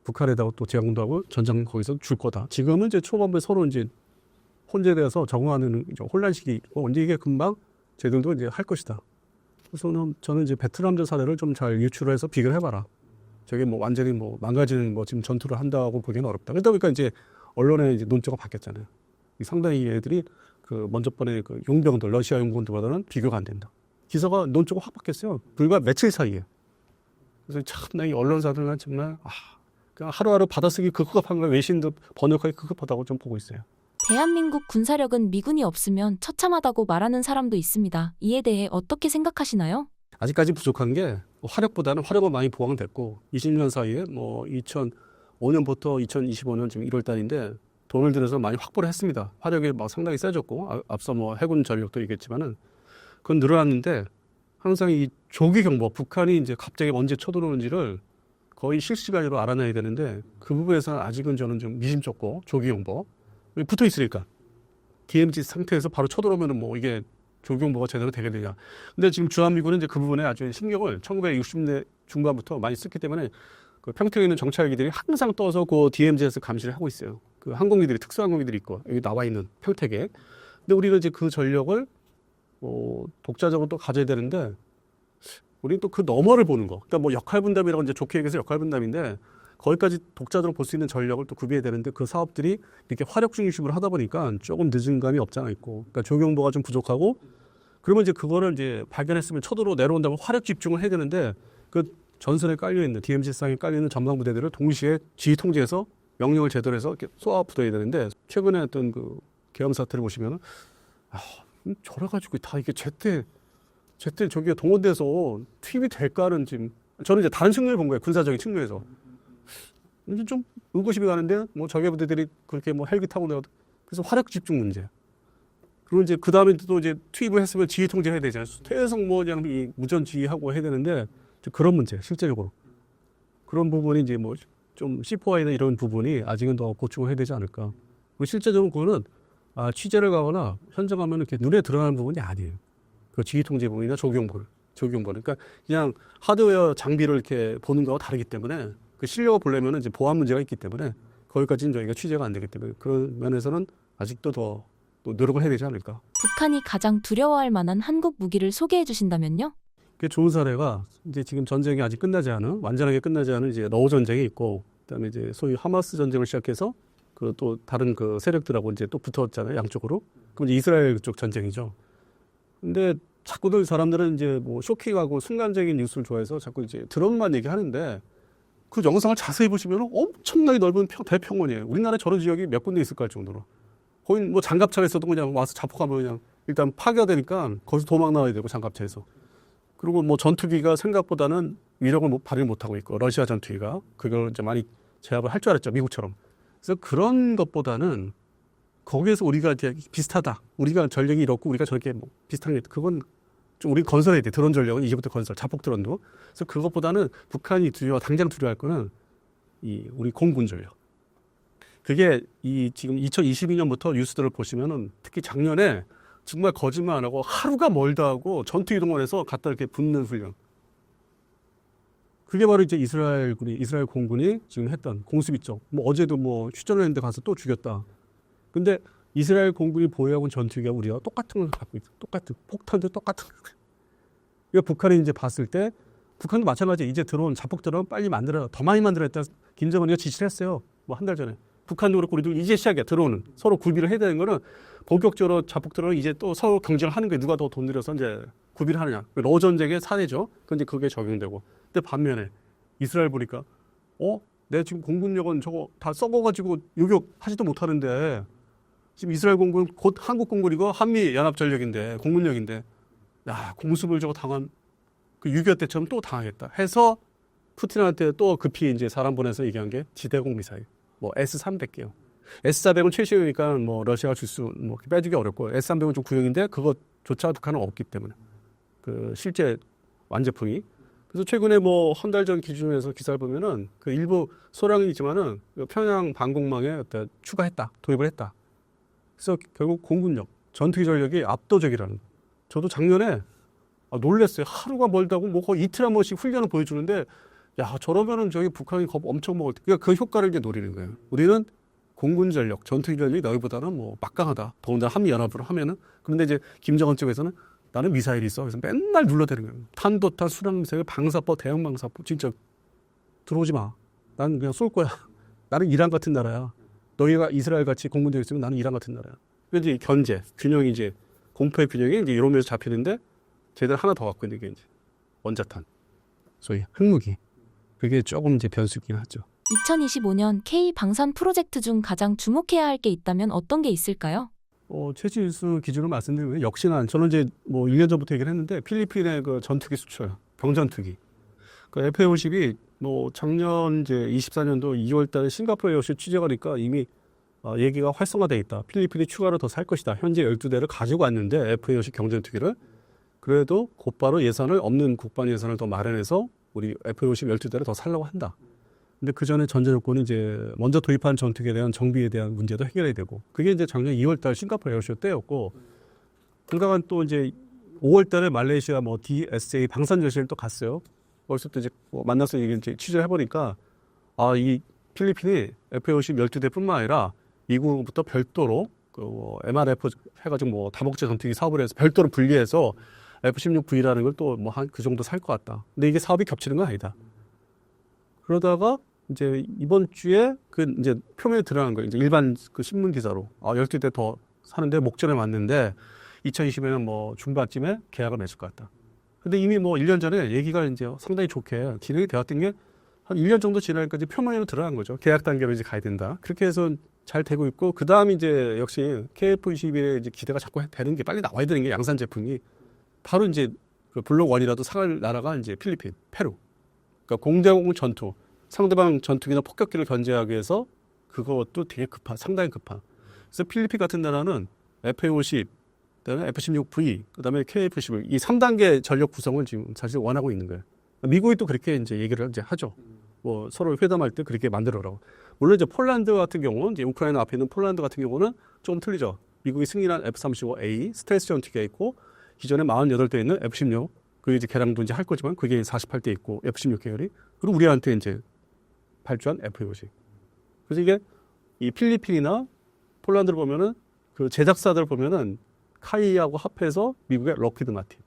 북한에다가 또 제공도 하고 전장 거기서 줄 거다. 지금은 이제 초반부에 서로 이제 혼재돼서 적응하는 혼란 시기 있고 언제 이게 금방 쟤들도 이제 할 것이다. 그래서 저는 이제 베트남전 사례를 좀 잘 유추를 해서 비교를 해봐라. 저게 뭐 완전히 뭐 망가지는 뭐 지금 전투를 한다고 보기는 어렵다. 그러다 보니까 이제 언론의 이제 논조가 바뀌었잖아요. 상당히 얘들이 그 먼저 번에 그 용병들, 러시아 용병들보다는 비교가 안 된다. 기사가 논조가 확 바뀌었어요. 불과 며칠 사이에. 그래서 참나 이 언론사들은 정말 그냥 하루하루 받아쓰기 급급한 걸 외신도 번역하기 급급하다고 좀 보고 있어요. 대한민국 군사력은 미군이 없으면 처참하다고 말하는 사람도 있습니다. 이에 대해 어떻게 생각하시나요? 아직까지 부족한 게 화력보다는 화력은 많이 보강됐고 20년 사이에 뭐 2005년부터 2025년 지금 1월 달인데 돈을 들여서 많이 확보를 했습니다. 화력이 막 상당히 세졌고 앞서 뭐 해군 전력도 있겠지만은 그건 늘어났는데 항상 이 조기 경보 북한이 이제 갑자기 언제 쳐들어오는지를 거의 실시간으로 알아내야 되는데 그 부분에서 아직은 저는 좀 미심쩍고 조기 경보 붙어 있으니까 DMZ 상태에서 바로 쳐들어오면은 뭐 이게 조기 경보가 제대로 되겠느냐. 근데 지금 주한미군은 이제 그 부분에 아주 신경을 1960년 중반부터 많이 썼기 때문에 그 평택에 있는 정찰기들이 항상 떠서 그 DMZ에서 감시를 하고 있어요. 그 항공기들이 특수항공기들이 있고 여기 나와 있는 평택에. 근데 우리는 이제 그 전력을 독자적으로 또 가져야 되는데 우리는 또 그 너머를 보는 거. 그러니까 뭐 역할 분담이라고 이제 좋게 얘기해서 역할 분담인데 거기까지 독자적으로 볼 수 있는 전력을 또 구비해야 되는데 그 사업들이 이렇게 화력 중심으로 하다 보니까 조금 늦은 감이 없지 않아 있고, 그러니까 조경보가 좀 부족하고, 그러면 이제 그거를 이제 발견했으면 쳐들어 내려온다면 화력 집중을 해야 되는데 그 전선에 깔려 있는 DMZ상에 깔려 있는 전방 부대들을 동시에 지휘 통제해서 명령을 제대로 해서 이렇게 쏘아붙어야 되는데 최근에 어떤 그 계엄 사태를 보시면은 저래 가지고 다 이게 제때 저기에 동원돼서 투입이 될까는 지금 저는 이제 다른 측면을 본 거예요. 군사적인 측면에서. 이제 좀 의구심이 가는데 뭐 저기 부대들이 그렇게 뭐 헬기 타고 내가 그래서 화력 집중 문제. 그리고 이제 그 다음에 또 이제 투입을 했으면 지휘 통제해야 되잖아요. 계속 뭐 그냥 이 무전 지휘하고 해야 되는데 그런 문제 실제적으로 그런 부분이 이제 뭐 좀 C4I나 이런 부분이 아직은 더 보충을 해야 되지 않을까. 그리고 실제적으로 그거는 취재를 가거나 현장 가면 이렇게 눈에 드러나는 부분이 아니에요. 그 지휘 통제 부분이나 조경보를. 그러니까 그냥 하드웨어 장비를 이렇게 보는 거와 다르기 때문에 그 실력을 보려면 이제 보안 문제가 있기 때문에 거기까지는 저희가 취재가 안 되기 때문에 그런 면에서는 아직도 더 또 노력을 해야 되지 않을까. 북한이 가장 두려워할 만한 한국 무기를 소개해 주신다면요? 그 좋은 사례가 이제 지금 전쟁이 아직 끝나지 않은 완전하게 끝나지 않은 이제 러우 전쟁이 있고 그다음에 이제 소위 하마스 전쟁을 시작해서 그 또 다른 그 세력들하고 이제 또 붙었잖아요 양쪽으로. 그럼 이제 이스라엘 쪽 전쟁이죠. 근데 자꾸들 사람들은 이제 뭐 쇼킹하고 순간적인 뉴스를 좋아해서 자꾸 이제 드론만 얘기하는데 그 영상을 자세히 보시면 엄청나게 넓은 대평원이에요. 우리나라에 저런 지역이 몇 군데 있을까 할 정도로. 거기 뭐 장갑차에서도 그냥 와서 자폭하면 그냥 일단 파괴가 되니까 거기서 도망 나와야 되고 장갑차에서. 그리고 뭐 전투기가 생각보다는 위력을 발휘 못하고 있고 러시아 전투기가 그걸 이제 많이 제압을 할 줄 알았죠 미국처럼. 그래서 그런 것보다는 거기에서 우리가 이제 비슷하다. 우리가 전력이 이렇고 우리가 저렇게 뭐 비슷한 게 그건 좀 우리 건설해야 돼. 드론 전력은 이제부터 건설, 자폭 드론도. 그래서 그것보다는 북한이 당장 두려워할 거는 이 우리 공군 전력. 그게 이 지금 2022년부터 뉴스들을 보시면은 특히 작년에 정말 거짓말 안 하고 하루가 멀다 하고 전투 이동을 해서 갖다 이렇게 붙는 훈련. 그게 바로 이제 이스라엘 공군이 지금 했던 공수비적. 뭐 어제도 뭐 휴전을 했는데 가서 또 죽였다. 근데 이스라엘 공군이 보유하고 있는 전투기가 우리가 똑같은 걸 갖고 있어. 똑같은 폭탄도 똑같은 거. 그러니까 북한이 이제 봤을 때 북한도 마찬가지. 이제 드론 자폭 드론 빨리 만들어 더 많이 만들어야 했다. 김정은이가 지시를 했어요. 뭐 한 달 전에. 북한도 그렇고 우리도 이제 시작이야. 드론은 서로 구비를 해야 되는 거는 본격적으로 자폭 드론은 이제 또 서로 경쟁을 하는 거예요. 누가 더 돈 들여서 이제 구비를 하느냐. 러 전쟁의 사례죠. 근데 그게 적용되고. 근데 반면에 이스라엘 보니까 내 지금 공군력은 저거 다 썩어가지고 요격하지도 못하는데 지금 이스라엘 공군 곧 한국 공군이고 한미 연합 전력인데 공군력인데 공습을 저거 당한 그 6.25 때처럼 또 당하겠다 해서 푸틴한테 또 급히 이제 사람 보내서 얘기한 게 지대공 미사일 뭐 S-300개요. S-400은 최신이니까 뭐 러시아가 뭐 빼주기 어렵고 S-300은 좀 구형인데 그것조차 북한은 없기 때문에 그 실제 완제품이. 그래서 최근에 뭐 한 달 전 기준에서 기사를 보면은 그 일부 소량이 있지만은 평양 방공망에 추가했다, 도입을 했다. 그래서 결국 공군력, 전투기 전력이 압도적이라는. 저도 작년에 놀랐어요. 하루가 멀다고 뭐 거의 이틀 한 번씩 훈련을 보여주는데 저러면은 저기 북한이 겁 엄청 먹을 때 그러니까 그 효과를 이제 노리는 거예요. 우리는 공군 전력, 전투기 전력이 너희보다는 뭐 막강하다. 더군다나 한미 연합으로 하면은. 그런데 이제 김정은 쪽에서는 나는 미사일이 있어. 그래서 맨날 눌러대는 거예요. 탄도탄, 수량미사일, 방사포, 대형 방사포. 진짜 들어오지 마. 난 그냥 쏠 거야. 나는 이란 같은 나라야. 너희가 이스라엘 같이 공군되어 있으면 나는 이란 같은 나라야. 그래서 이제 견제, 균형이 이제 공포의 균형이 이제 이러면서 잡히는데 쟤들 하나 더 갖고 있는 게 이제 원자탄, 소위 핵무기. 그게 조금 이제 변수긴 하죠. 2025년 K 방산 프로젝트 중 가장 주목해야 할 게 있다면 어떤 게 있을까요? 최지일수 기준으로 말씀드리면 역시나 저는 이제 뭐 1년 전부터 얘기를 했는데 필리핀의 그 전투기 수출, 경전투기. 그 F-50이 뭐 작년 이제 24년도 2월 달에 싱가포르에 역시 취재가니까 이미 얘기가 활성화돼 있다. 필리핀이 추가로 더 살 것이다. 현재 12대를 가지고 왔는데 F-50 경전투기를 그래도 곧바로 예산을 없는 국방 예산을 더 마련해서 우리 F-50 12대를 더 살려고 한다. 근데 그 전에 전제 조건은 이제 먼저 도입한 전투기에 대한 정비에 대한 문제도 해결해야 되고 그게 이제 작년 2월 달 싱가포르 에어쇼 때였고 그러다가 또 이제 5월 달에 말레이시아 뭐 DSA 방산 전시회를 또 갔어요. 거기서 또 이제 뭐 만나서 이제 취재를 해보니까 이 필리핀이 F-50 12대뿐만 아니라 미국부터 별도로 그 MRF 해가지고 뭐 다목적 전투기 사업을 해서 별도로 분리해서 F-16V라는 걸 또 뭐 한 그 정도 살 것 같다. 근데 이게 사업이 겹치는 건 아니다. 그러다가 이제 이번 주에 그 이제 표면에 드러난 거예요. 이제 일반 그 신문 기사로 12대 더 사는데 목전에 왔는데 2020년 뭐 중반쯤에 계약을 맺을 것 같다. 근데 이미 뭐 1년 전에 얘기가 이제 상당히 좋게 진행이 되었던 게 한 1년 정도 지나니까 표면으로 드러난 거죠. 계약 단계로 이제 가야 된다. 그렇게 해서 잘 되고 있고 그다음 이제 역시 KF-21의 이제 기대가 자꾸 되는 게 빨리 나와야 되는 게 양산 제품이 바로 이제 그 블록 1이라도 사갈 나라가 이제 필리핀, 페루. 그러니까 공대공 전투, 상대방 전투기나 폭격기를 견제하기 위해서 그것도 되게 상당히 급한. 그래서 필리핀 같은 나라는 F-50, 그다음에 F-16V, 그다음에 KF-11 이 3단계 전력 구성을 지금 사실 원하고 있는 거예요. 미국이 또 그렇게 이제 얘기를 이제 하죠. 뭐 서로 회담할 때 그렇게 만들어라고. 물론 이제 폴란드 같은 경우는 이제 우크라이나 앞에 있는 폴란드 같은 경우는 좀 틀리죠. 미국이 승인한 F-35A 스텔스 전투기가 있고 기존에 48대 있는 F-16 그 이제 개량도 이제 할 거지만 그게 48대 있고 F-16 계열이 그리고 우리한테 이제 발주한 F-50. 그래서 이게 이 필리핀이나 폴란드를 보면은 그 제작사들 보면은 카이하고 합해서 미국의 럭키드 마틴.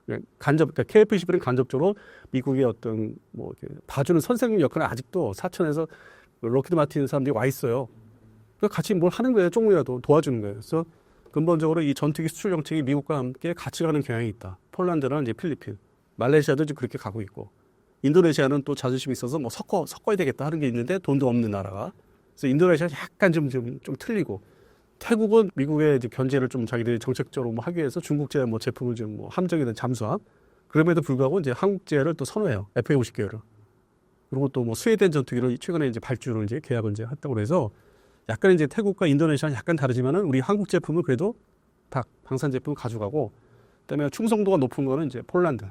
그러니까 KF-21은 간접적으로 미국의 어떤 뭐 이렇게 봐주는 선생님 역할은 아직도 사천에서 럭키드 마틴 사람들이 와 있어요. 그래서 같이 뭘 하는 거예요. 조금이라도 도와주는 거예요. 그래서 근본적으로 이 전투기 수출 정책이 미국과 함께 같이 가는 경향이 있다. 폴란드는 이제 필리핀, 말레이시아도 지금 그렇게 가고 있고, 인도네시아는 또 자존심이 있어서 뭐 섞어야 되겠다 하는 게 있는데 돈도 없는 나라가. 그래서 인도네시아는 약간 좀 틀리고, 태국은 미국의 이제 견제를 좀 자기들이 정책적으로 뭐 하기 위해서 중국제 뭐 제품을 좀 뭐 함정이든 잠수함, 그럼에도 불구하고 이제 한국제를 또 선호해요. F-50 계열을. 그리고 또 뭐 스웨덴 전투기를 최근에 이제 발주를 이제 계약을 이제 했다고 해서 약간 이제 태국과 인도네시아는 약간 다르지만은 우리 한국 제품은 그래도 다 방산 제품 가져가고, 그다음에 충성도가 높은 거는 이제 폴란드,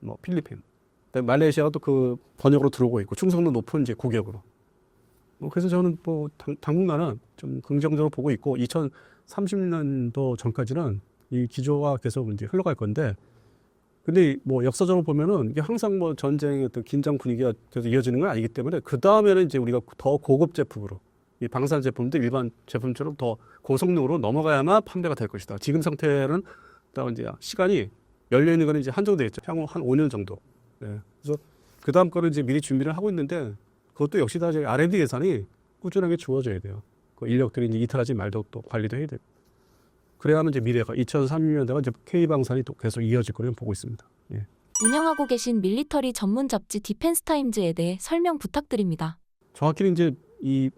뭐 필리핀, 그다음에 말레이시아가 또 그 번역으로 들어오고 있고 충성도 높은 이제 고객으로. 그래서 저는 뭐 당분간은 좀 긍정적으로 보고 있고 2030년도 전까지는 이 기조가 계속 이제 흘러갈 건데, 근데 뭐 역사적으로 보면은 이게 항상 뭐 전쟁의 어떤 긴장 분위기가 계속 이어지는 건 아니기 때문에 그 다음에는 이제 우리가 더 고급 제품으로 이 방산 제품도 일반 제품처럼 더 고성능으로 넘어가야만 판매가 될 것이다. 지금 상태는 딱 이제 시간이 열려 있는 거는 이제 한정되어 있죠. 향후 한 5년 정도. 네. 그래서 그 다음 거는 이제 미리 준비를 하고 있는데 그것도 역시 다 R&D 예산이 꾸준하게 주어져야 돼요. 그 인력들이 이제 이탈하지 말도록 또 관리도 해야 되고. 그래야만 이제 미래가 2030년대가 이제 K 방산이 또 계속 이어질 거라고 보고 있습니다. 예. 운영하고 계신 밀리터리 전문 잡지 디펜스 타임즈에 대해 설명 부탁드립니다. 정확히는 이제 이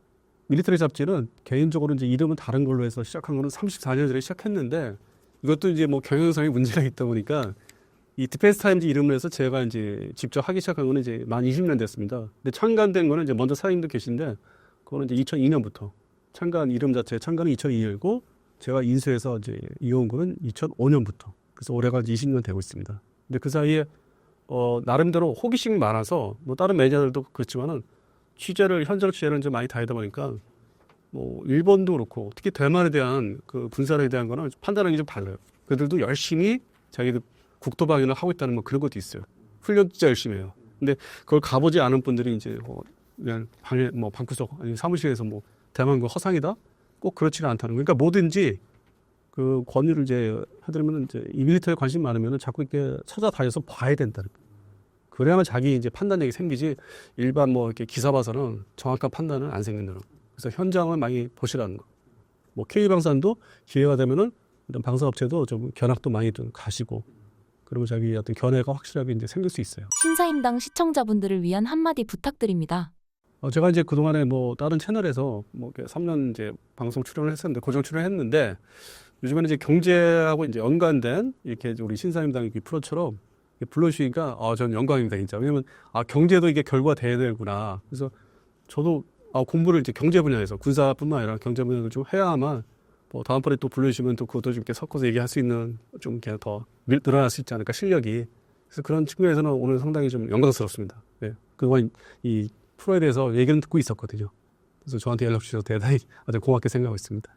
밀리터리 잡지는 개인적으로 이제 이름은 다른 걸로 해서 시작한 거는 34년 전에 시작했는데 이것도 이제 뭐 경영상의 문제가 있다 보니까 이 디펜스 타임즈 이름을 해서 제가 이제 직접 하기 시작한 거는 이제 만 20년 됐습니다. 근데 창간된 거는 이제 먼저 사장님도 계신데 그거는 이제 2002년부터 창간 이름 자체 창간은 2002년이고 제가 인수해서 이제 이어온 거는 2005년부터. 그래서 올해가 20년 되고 있습니다. 근데 그 사이에 나름대로 호기심이 많아서 뭐 다른 매니저들도 그렇지만은 현장 취재를 좀 많이 다니다 보니까 뭐 일본도 그렇고 특히 대만에 대한 그 군사력에 대한 거는 판단하기 좀 달라요. 그들도 열심히 자기들 국토 방위를 하고 있다는 뭐 그런 것도 있어요. 훈련 진짜 열심히 해요. 근데 그걸 가보지 않은 분들이 이제 그냥 방구석 아니 사무실에서 뭐 대만과 허상이다? 꼭 그렇지가 않다는 거예요. 그러니까 뭐든지 그 권유를 이제 해드리면 이제 이 밀리터리에 관심 많으면 자꾸 이렇게 찾아다녀서 봐야 된다는 거예요. 그래야만 자기 이제 판단력이 생기지 일반 뭐 이렇게 기사 봐서는 정확한 판단은 안 생긴다는 거. 그래서 현장을 많이 보시라는 거. 뭐 K방산도 기회가 되면은 이런 방사업체도 좀 견학도 많이 좀 가시고 그리고 자기 어떤 견해가 확실하게 이제 생길 수 있어요. 신사임당 시청자분들을 위한 한마디 부탁드립니다. 제가 이제 그동안에 뭐 다른 채널에서 뭐 이렇게 3년 이제 방송 출연을 했었는데 고정 출연했는데 요즘에는 이제 경제하고 이제 연관된 이렇게 우리 신사임당 프로처럼 불러주시니까 저는 영광입니다 진짜. 왜냐면 경제도 이게 결과가 돼야 되구나. 그래서 저도 공부를 이제 경제 분야에서 군사뿐만 아니라 경제 분야를 좀 해야만 뭐 다음번에 또 불러주시면 또 그것도 좀 이렇게 섞어서 얘기할 수 있는 좀 이렇게 더 늘어날 수 있지 않을까 실력이. 그래서 그런 측면에서는 오늘 상당히 좀 영광스럽습니다. 네. 그동안 이 프로에 대해서 얘기는 듣고 있었거든요. 그래서 저한테 연락 주셔서 대단히 아주 고맙게 생각하고 있습니다.